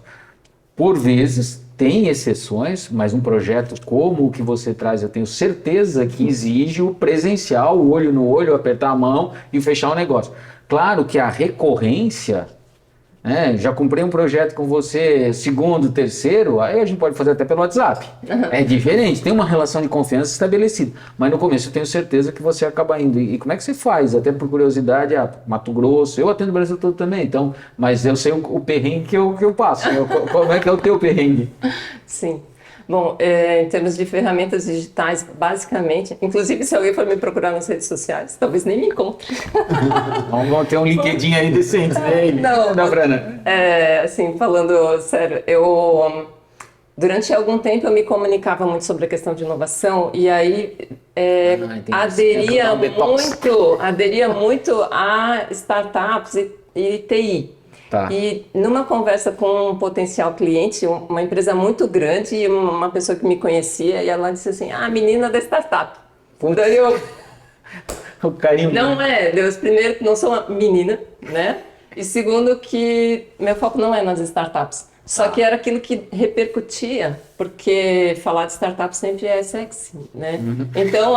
por vezes, tem exceções, mas um projeto como o que você traz, eu tenho certeza que exige o presencial, o olho no olho, apertar a mão e fechar o negócio. Claro que a recorrência né? Já comprei um projeto com você, segundo, terceiro, aí a gente pode fazer até pelo WhatsApp. É diferente, tem uma relação de confiança estabelecida. Mas no começo eu tenho certeza que você acaba indo. E como é que você faz? Até por curiosidade, Mato Grosso, eu atendo o Brasil todo também, então, mas eu sei o perrengue que eu passo. Como é que é o teu perrengue? Sim. Bom, em termos de ferramentas digitais, basicamente, inclusive se alguém for me procurar nas redes sociais, talvez nem me encontre. Vamos ter um LinkedIn aí decente, né? Não, Dá pra, né? assim, falando sério, durante algum tempo eu me comunicava muito sobre a questão de inovação e aí entendi. aderia muito a startups e TI. Tá. E numa conversa com um potencial cliente, uma empresa muito grande, e uma pessoa que me conhecia, e ela disse assim, menina da startup. Daí eu... O carinho. Não é, Deus, primeiro que não sou uma menina, né? E segundo que meu foco não é nas startups. Só que era aquilo que repercutia, porque falar de startup sempre é sexy, né? Então,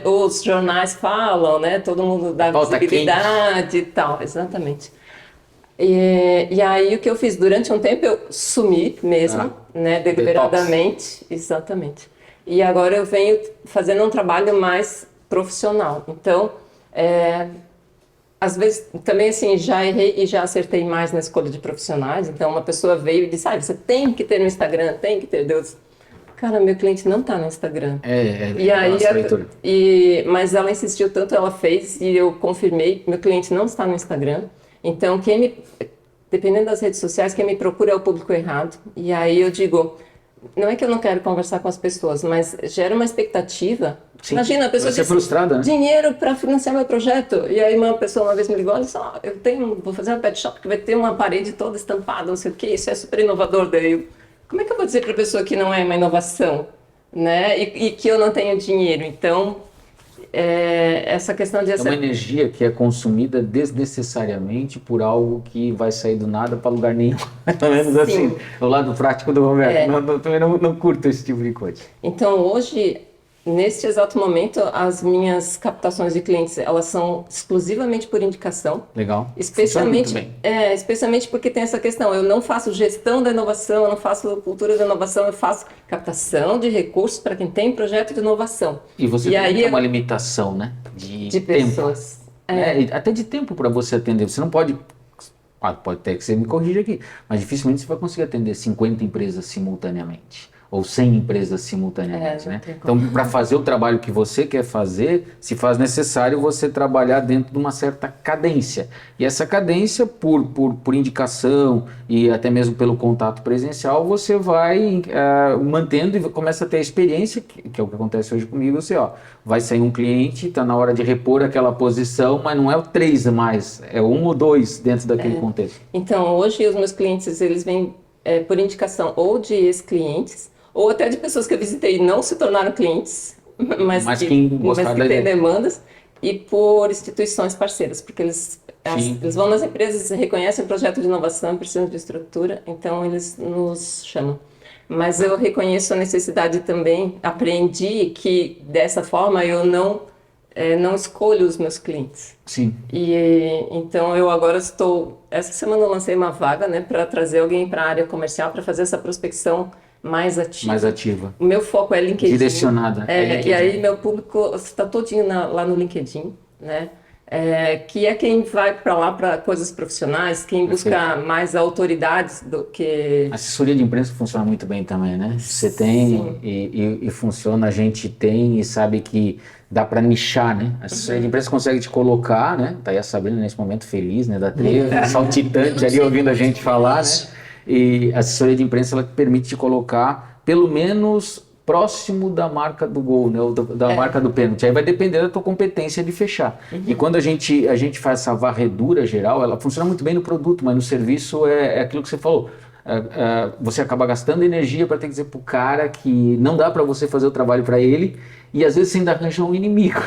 os jornais falam, né? Todo mundo dá visibilidade e tal, exatamente. E aí o que eu fiz durante um tempo, eu sumi mesmo, né? Deliberadamente, exatamente. E agora eu venho fazendo um trabalho mais profissional. Então, às vezes, também assim, já errei e já acertei mais na escolha de profissionais. Então, uma pessoa veio e disse, você tem que ter no Instagram, tem que ter. Deus, cara, meu cliente não está no Instagram. E aí, mas ela insistiu tanto, ela fez e eu confirmei, meu cliente não está no Instagram. Então, dependendo das redes sociais, quem me procura é o público errado. E aí eu digo, não é que eu não quero conversar com as pessoas, mas gera uma expectativa. Sim. Imagina, a pessoa diz, frustrada, né? Dinheiro para financiar meu projeto. E aí uma pessoa uma vez me ligou e disse, vou fazer uma pet shop que vai ter uma parede toda estampada, não sei o que, isso é super inovador. Daí como é que eu vou dizer para a pessoa que não é uma inovação, né? E que eu não tenho dinheiro? Então, essa questão de... É uma energia que é consumida desnecessariamente por algo que vai sair do nada para lugar nenhum. Pelo menos assim, o lado prático do Roberto. Também não curto esse tipo de coisa. Então, hoje, neste exato momento, as minhas captações de clientes, elas são exclusivamente por indicação. Legal. Especialmente porque tem essa questão. Eu não faço gestão da inovação, eu não faço cultura da inovação, eu faço captação de recursos para quem tem projeto de inovação. E você tem uma limitação, né? De tempo. Pessoas. Até de tempo para você atender. Você não pode... pode ter que você me corrija aqui, mas dificilmente você vai conseguir atender 50 empresas simultaneamente. Ou 100 empresas simultaneamente, né? Então, para fazer o trabalho que você quer fazer, se faz necessário você trabalhar dentro de uma certa cadência. E essa cadência, por indicação e até mesmo pelo contato presencial, você vai mantendo e começa a ter a experiência, que é o que acontece hoje comigo. Você vai sair um cliente, está na hora de repor aquela posição, mas não é o 3 a mais, é 1 ou 2 dentro daquele contexto. Então, hoje os meus clientes, eles vêm por indicação ou de ex-clientes, ou até de pessoas que eu visitei e não se tornaram clientes, mas que têm demandas, e por instituições parceiras, porque eles vão nas empresas, reconhecem o projeto de inovação, precisam de estrutura, então eles nos chamam. Mas eu reconheço a necessidade também, aprendi que dessa forma eu não escolho os meus clientes. Sim. Então eu agora essa semana eu lancei uma vaga, né, para trazer alguém para a área comercial para fazer essa prospecção mais ativa. O meu foco é LinkedIn. Direcionada. LinkedIn. E aí meu público está todinho lá no LinkedIn, né? Que é quem vai para lá para coisas profissionais, quem busca mais autoridades do que... A assessoria de imprensa funciona muito bem também, né? Você tem e funciona, a gente tem e sabe que dá para nichar, né? A assessoria de imprensa consegue te colocar, né? Tá aí a Sabrina nesse momento feliz, né? Da Trevo, saltitante ali ouvindo a gente falar, né? E a assessoria de imprensa ela permite te colocar pelo menos próximo da marca do gol, né? Ou da marca do pênalti. Aí vai depender da tua competência de fechar. E quando a gente faz essa varredura geral, ela funciona muito bem no produto, mas no serviço é aquilo que você falou. Você acaba gastando energia para ter que dizer pro cara que não dá para você fazer o trabalho para ele, e às vezes você ainda arranja um inimigo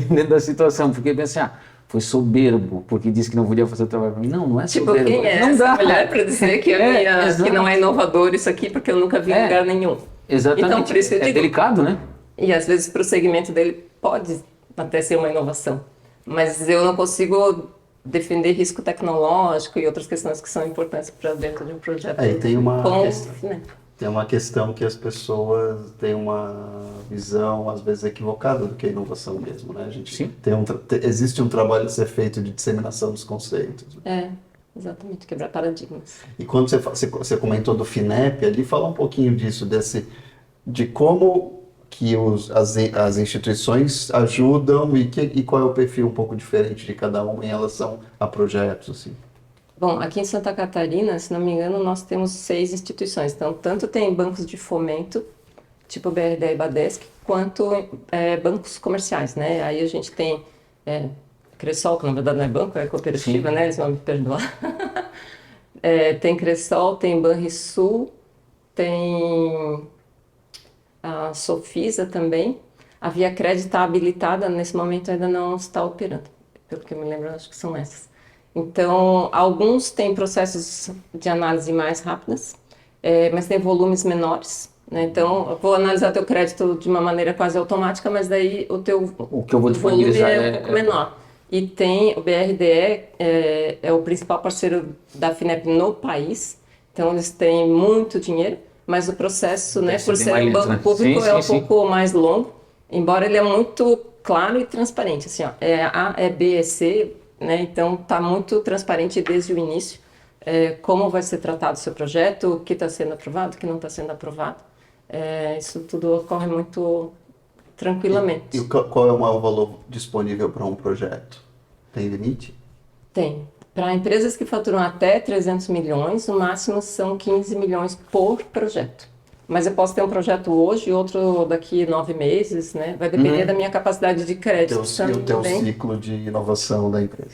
dentro da situação, porque pensa foi soberbo, porque disse que não podia fazer o trabalho para mim. Não é soberbo. Quem é não essa mulher para dizer que não é inovador isso aqui, porque eu nunca vi em lugar nenhum. Exatamente. Então, por isso eu digo, delicado, né? E às vezes para o segmento dele pode até ser uma inovação, mas eu não consigo defender risco tecnológico e outras questões que são importantes para dentro de um projeto. Aí tem uma com questão. FINEP. Tem uma questão que as pessoas têm uma visão, às vezes, equivocada do que é inovação mesmo, né? A gente Sim. existe um trabalho a ser feito de disseminação dos conceitos. Né? Exatamente, quebrar paradigmas. E quando você comentou do FINEP, ali fala um pouquinho disso, de como que as instituições ajudam e qual é o perfil um pouco diferente de cada um em relação a projetos, assim. Bom, aqui em Santa Catarina, se não me engano, nós temos 6 instituições. Então, tanto tem bancos de fomento, tipo BRDE e Badesc, quanto bancos comerciais, né? Aí a gente tem Cressol, que na verdade não é banco, é cooperativa, né? Eles vão me perdoar. Tem Cressol, tem Banrisul, tem a Sofisa também. A Via Crédito está habilitada, nesse momento ainda não está operando. Pelo que eu me lembro, acho que são essas. Então, alguns têm processos de análise mais rápidas, mas tem volumes menores. Né? Então, eu vou analisar teu crédito de uma maneira quase automática, mas daí o que eu vou volume disponibilizar é um pouco menor. E tem o BRDE, é o principal parceiro da FINEP no país. Então, eles têm muito dinheiro, mas o processo, né, por ser um banco público, é um pouco mais longo, embora ele é muito claro e transparente. Assim, ó, é A, é B, é C... Né? Então, está muito transparente desde o início como vai ser tratado o seu projeto, o que está sendo aprovado, o que não está sendo aprovado. Isso tudo ocorre muito tranquilamente. E qual é o maior valor disponível para um projeto? Tem limite? Tem. Para empresas que faturam até 300 milhões, o máximo são 15 milhões por projeto. Mas eu posso ter um projeto hoje e outro daqui 9 meses, né? Vai depender da minha capacidade de crédito. E o teu ciclo de inovação da empresa.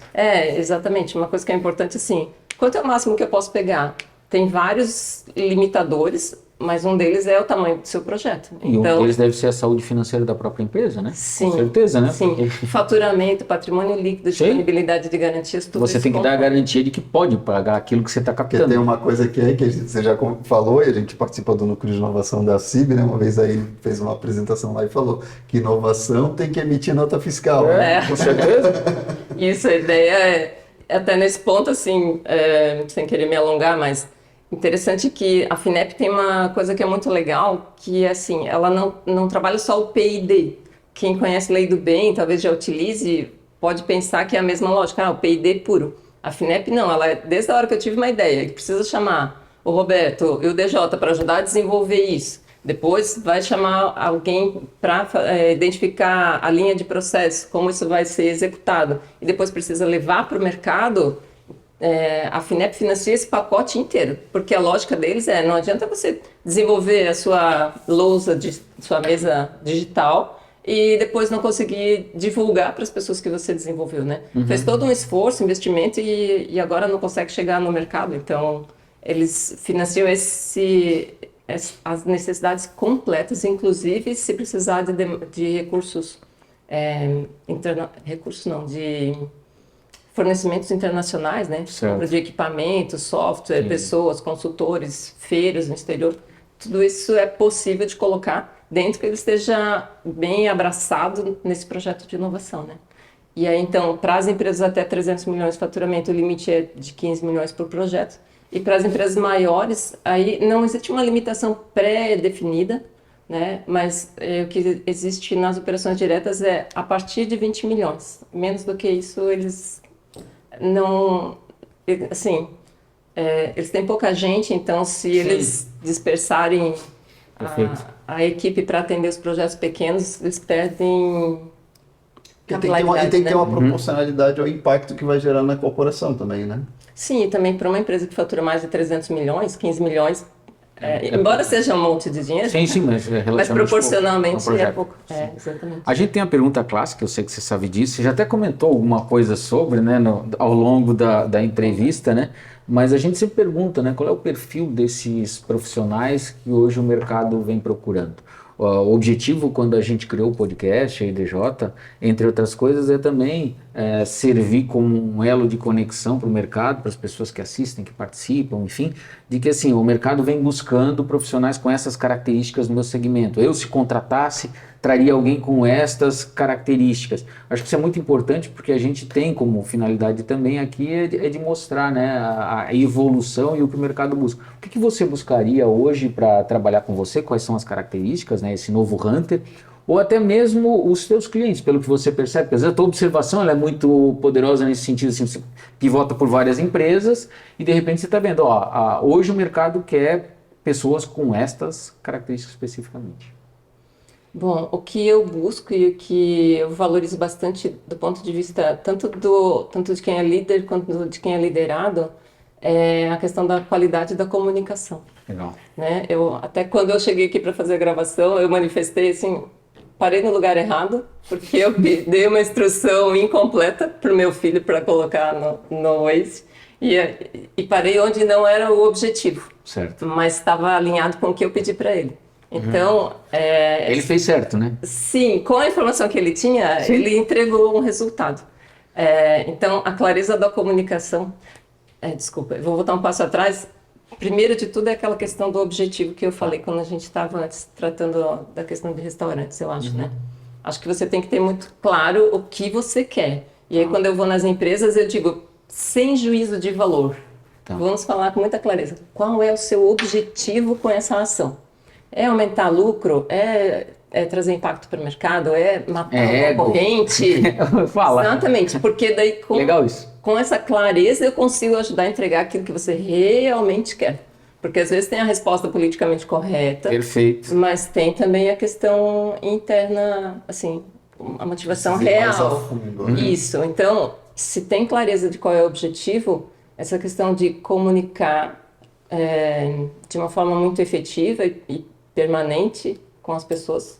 Exatamente. Uma coisa que é importante, assim, quanto é o máximo que eu posso pegar? Tem vários limitadores, mas um deles é o tamanho do seu projeto. E um deles deve ser a saúde financeira da própria empresa, né? Sim. Com certeza, né? Sim. Porque... Faturamento, patrimônio líquido, disponibilidade de garantias, tudo você isso. Você tem que dar a garantia de que pode pagar aquilo que você está captando. Porque tem uma coisa que você já falou, e a gente participa do núcleo de inovação da CIB, né? Uma vez aí ele fez uma apresentação lá e falou que inovação tem que emitir nota fiscal. Com certeza. Isso, a ideia até nesse ponto, assim, sem querer me alongar, mas interessante que a FINEP tem uma coisa que é muito legal, que é assim, ela não trabalha só o P&D. Quem conhece Lei do Bem, talvez já utilize, pode pensar que é a mesma lógica, o P&D puro. A FINEP não, ela desde a hora que eu tive uma ideia, que precisa chamar o Roberto e o DJ para ajudar a desenvolver isso. Depois vai chamar alguém para identificar a linha de processo, como isso vai ser executado. E depois precisa levar para o mercado. A FINEP financia esse pacote inteiro, porque a lógica deles não adianta você desenvolver a sua lousa, sua mesa digital e depois não conseguir divulgar para as pessoas que você desenvolveu, né? Fez todo um esforço, investimento e agora não consegue chegar no mercado, então eles financiam as necessidades completas, inclusive se precisar de recursos, de fornecimentos internacionais, né? Compra de equipamentos, software, pessoas, consultores, feiras no exterior. Tudo isso é possível de colocar dentro que ele esteja bem abraçado nesse projeto de inovação, né? E aí, então, para as empresas até 300 milhões de faturamento, o limite é de 15 milhões por projeto. E para as empresas maiores, aí não existe uma limitação pré-definida, né? Mas o que existe nas operações diretas é a partir de 20 milhões. Menos do que isso, eles não, assim, eles têm pouca gente, então se eles dispersarem a equipe para atender os projetos pequenos, eles perdem capilaridade. E tem que ter uma proporcionalidade ao impacto que vai gerar na corporação também, né? Sim, e também para uma empresa que fatura mais de 300 milhões, 15 milhões, embora seja um monte de dinheiro, mas proporcionalmente é pouco. Exatamente. A gente tem a pergunta clássica, eu sei que você sabe disso, você já até comentou alguma coisa sobre, né, ao longo da entrevista, né? Mas a gente sempre pergunta, né, qual é o perfil desses profissionais que hoje o mercado vem procurando. O objetivo, quando a gente criou o podcast, a IDJ, entre outras coisas, é também servir como um elo de conexão para o mercado, para as pessoas que assistem, que participam, enfim, de que assim, o mercado vem buscando profissionais com essas características no meu segmento. Eu, se contratasse, traria alguém com estas características. Acho que isso é muito importante porque a gente tem como finalidade também aqui é de mostrar, né, a evolução e o que o mercado busca. O que você buscaria hoje para trabalhar com você? Quais são as características, né, esse novo Hunter? Ou até mesmo os seus clientes, pelo que você percebe, porque às vezes a tua observação ela é muito poderosa nesse sentido, assim, você pivota por várias empresas e de repente você está vendo, hoje o mercado quer pessoas com estas características especificamente. Bom, o que eu busco e o que eu valorizo bastante do ponto de vista tanto de quem é líder quanto de quem é liderado é a questão da qualidade da comunicação. Legal. Né? Até quando eu cheguei aqui para fazer a gravação, eu manifestei assim, parei no lugar errado, porque eu dei uma instrução incompleta para o meu filho para colocar no Waze e parei onde não era o objetivo, certo. Mas estava alinhado com o que eu pedi para ele. Então, ele fez certo, né? Sim, com a informação que ele tinha, sim, ele entregou um resultado. Então, a clareza da comunicação... desculpa, eu vou voltar um passo atrás. Primeiro de tudo é aquela questão do objetivo que eu falei quando a gente estava antes tratando da questão de restaurantes, eu acho, né? Acho que você tem que ter muito claro o que você quer. E aí, quando eu vou nas empresas, eu digo, sem juízo de valor, vamos falar com muita clareza. Qual é o seu objetivo com essa ação? É aumentar lucro? É trazer impacto para o mercado? É matar o concorrente? Fala. Exatamente, porque daí legal isso. Com essa clareza eu consigo ajudar a entregar aquilo que você realmente quer. Porque às vezes tem a resposta politicamente correta. Perfeito. Mas tem também a questão interna, assim, a motivação real. Mais a fundo, né? Isso. Então, se tem clareza de qual é o objetivo, essa questão de comunicar de uma forma muito efetiva e permanente com as pessoas.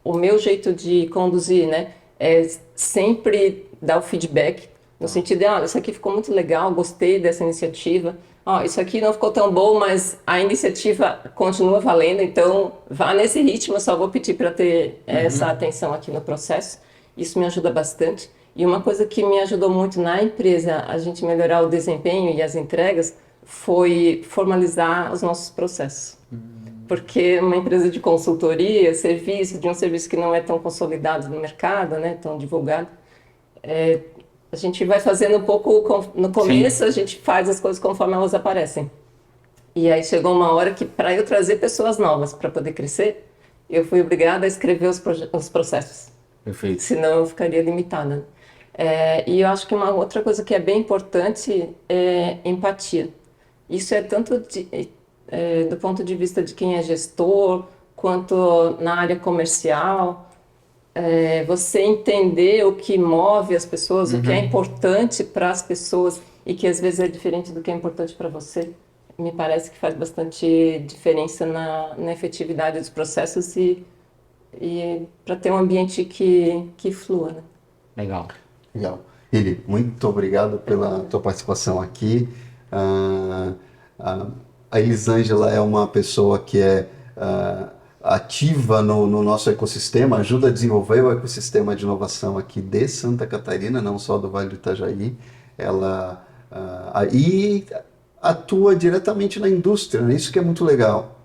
O meu jeito de conduzir, né, é sempre dar o feedback, no sentido de, isso aqui ficou muito legal, gostei dessa iniciativa, isso aqui não ficou tão bom, mas a iniciativa continua valendo, então vá nesse ritmo, eu só vou pedir para ter essa atenção aqui no processo. Isso me ajuda bastante. E uma coisa que me ajudou muito na empresa, a gente melhorar o desempenho e as entregas, foi formalizar os nossos processos. Porque uma empresa de consultoria, de um serviço que não é tão consolidado no mercado, né, tão divulgado, a gente vai fazendo um pouco, no começo, sim, a gente faz as coisas conforme elas aparecem. E aí chegou uma hora que, para eu trazer pessoas novas para poder crescer, eu fui obrigada a escrever os processos. Perfeito. Senão eu ficaria limitada. E eu acho que uma outra coisa que é bem importante é empatia. Isso é tanto do ponto de vista de quem é gestor, quanto na área comercial. Você entender o que move as pessoas, o que é importante para as pessoas e que às vezes é diferente do que é importante para você. Me parece que faz bastante diferença na efetividade dos processos e para ter um ambiente que flua. Né? Legal. Legal. Ili, muito obrigado pela tua participação aqui. A Elisângela é uma pessoa que é ativa no nosso ecossistema, ajuda a desenvolver o ecossistema de inovação aqui de Santa Catarina, não só do Vale do Itajaí. Ela e atua diretamente na indústria, né? Isso que é muito legal.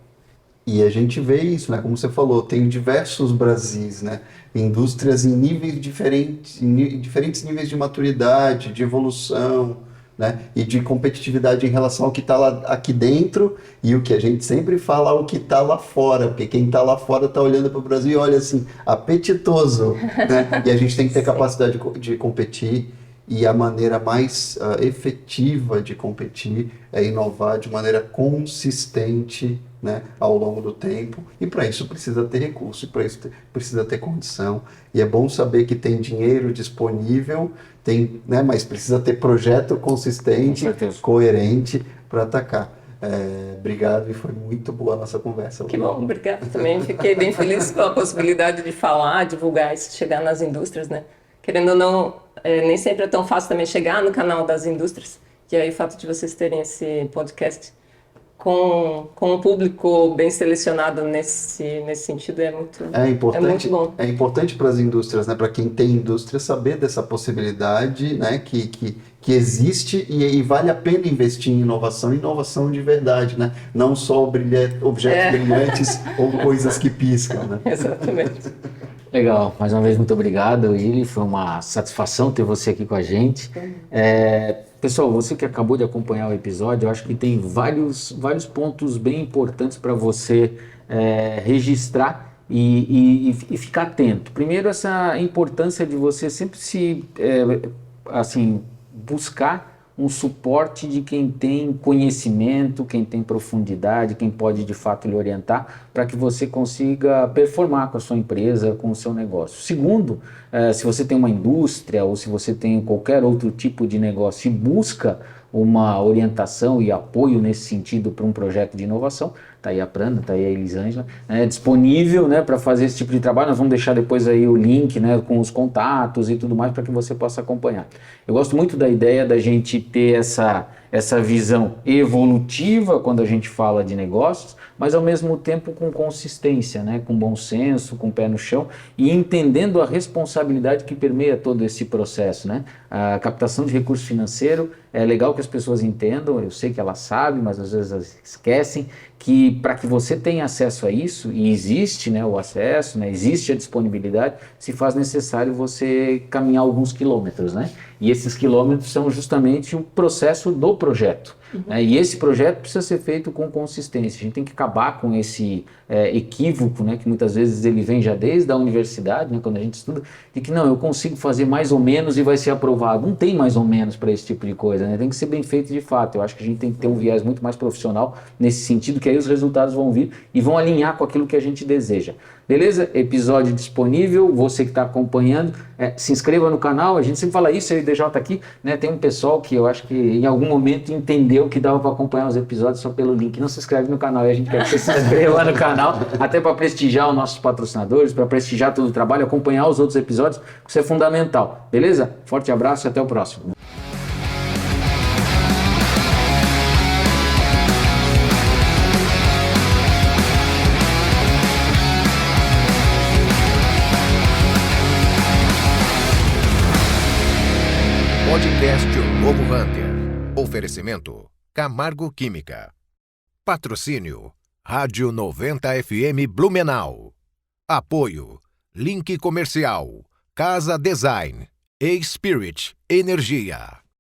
E a gente vê isso, né? Como você falou, tem diversos Brasis, né? Indústrias em níveis diferentes, em diferentes níveis de maturidade, de evolução, né? E de competitividade em relação ao que está lá aqui dentro e o que a gente sempre fala, o que está lá fora, porque quem está lá fora está olhando para o Brasil e olha assim, apetitoso, né? E a gente tem que ter capacidade de competir, e a maneira mais efetiva de competir é inovar de maneira consistente, né, ao longo do tempo, e para isso precisa ter recurso, e para isso precisa ter condição, e é bom saber que tem dinheiro disponível, né, mas precisa ter projeto consistente, coerente para atacar. Obrigado, e foi muito boa a nossa conversa. Que bom, obrigado também. Fiquei bem feliz com a possibilidade de falar, divulgar isso, chegar nas indústrias, né? Querendo ou não, nem sempre é tão fácil também chegar no canal das indústrias, e aí o fato de vocês terem esse podcast com um público bem selecionado nesse sentido é muito, muito bom. É importante para as indústrias, né, para quem tem indústria, saber dessa possibilidade, né, que existe e vale a pena investir em inovação de verdade, né? Não só objetos brilhantes ou coisas que piscam, né? Exatamente. Legal, mais uma vez muito obrigado, Willy, foi uma satisfação ter você aqui com a gente. Pessoal, você que acabou de acompanhar o episódio, eu acho que tem vários pontos bem importantes para você registrar e ficar atento. Primeiro, essa importância de você sempre buscar um suporte de quem tem conhecimento, quem tem profundidade, quem pode de fato lhe orientar, para que você consiga performar com a sua empresa, com o seu negócio. Segundo, se você tem uma indústria ou se você tem qualquer outro tipo de negócio e busca uma orientação e apoio nesse sentido para um projeto de inovação, tá aí a Prana, tá aí a Elisângela, disponível, né, para fazer esse tipo de trabalho. Nós vamos deixar depois aí o link, né, com os contatos e tudo mais para que você possa acompanhar. Eu gosto muito da ideia da gente ter essa visão evolutiva quando a gente fala de negócios, mas ao mesmo tempo com consistência, né, com bom senso, com pé no chão e entendendo a responsabilidade que permeia todo esse processo, né? A captação de recurso financeiro é legal que as pessoas entendam, eu sei que elas sabem, mas às vezes elas esquecem que para que você tenha acesso a isso, e existe, né, o acesso, né, existe a disponibilidade, se faz necessário você caminhar alguns quilômetros, né? E esses quilômetros são justamente o processo do projeto. Né? E esse projeto precisa ser feito com consistência. A gente tem que acabar com esse equívoco, né, que muitas vezes ele vem já desde a universidade, né, quando a gente estuda, de que não, eu consigo fazer mais ou menos e vai ser aprovado. Não tem mais ou menos para esse tipo de coisa, né? Tem que ser bem feito de fato. Eu acho que a gente tem que ter um viés muito mais profissional nesse sentido, que aí os resultados vão vir e vão alinhar com aquilo que a gente deseja. Beleza? Episódio disponível, você que está acompanhando, se inscreva no canal, a gente sempre fala isso, eu e o DJ aqui, né? Tem um pessoal que eu acho que em algum momento entendeu que dava para acompanhar os episódios só pelo link, não se inscreve no canal, e a gente quer que você se inscreva no canal, até para prestigiar os nossos patrocinadores, para prestigiar todo o trabalho, acompanhar os outros episódios, isso é fundamental, beleza? Forte abraço e até o próximo. Podcast O Novo Hunter. Oferecimento Camargo Química. Patrocínio Rádio 90 FM Blumenau. Apoio Link Comercial, Casa Design e Spirit Energia.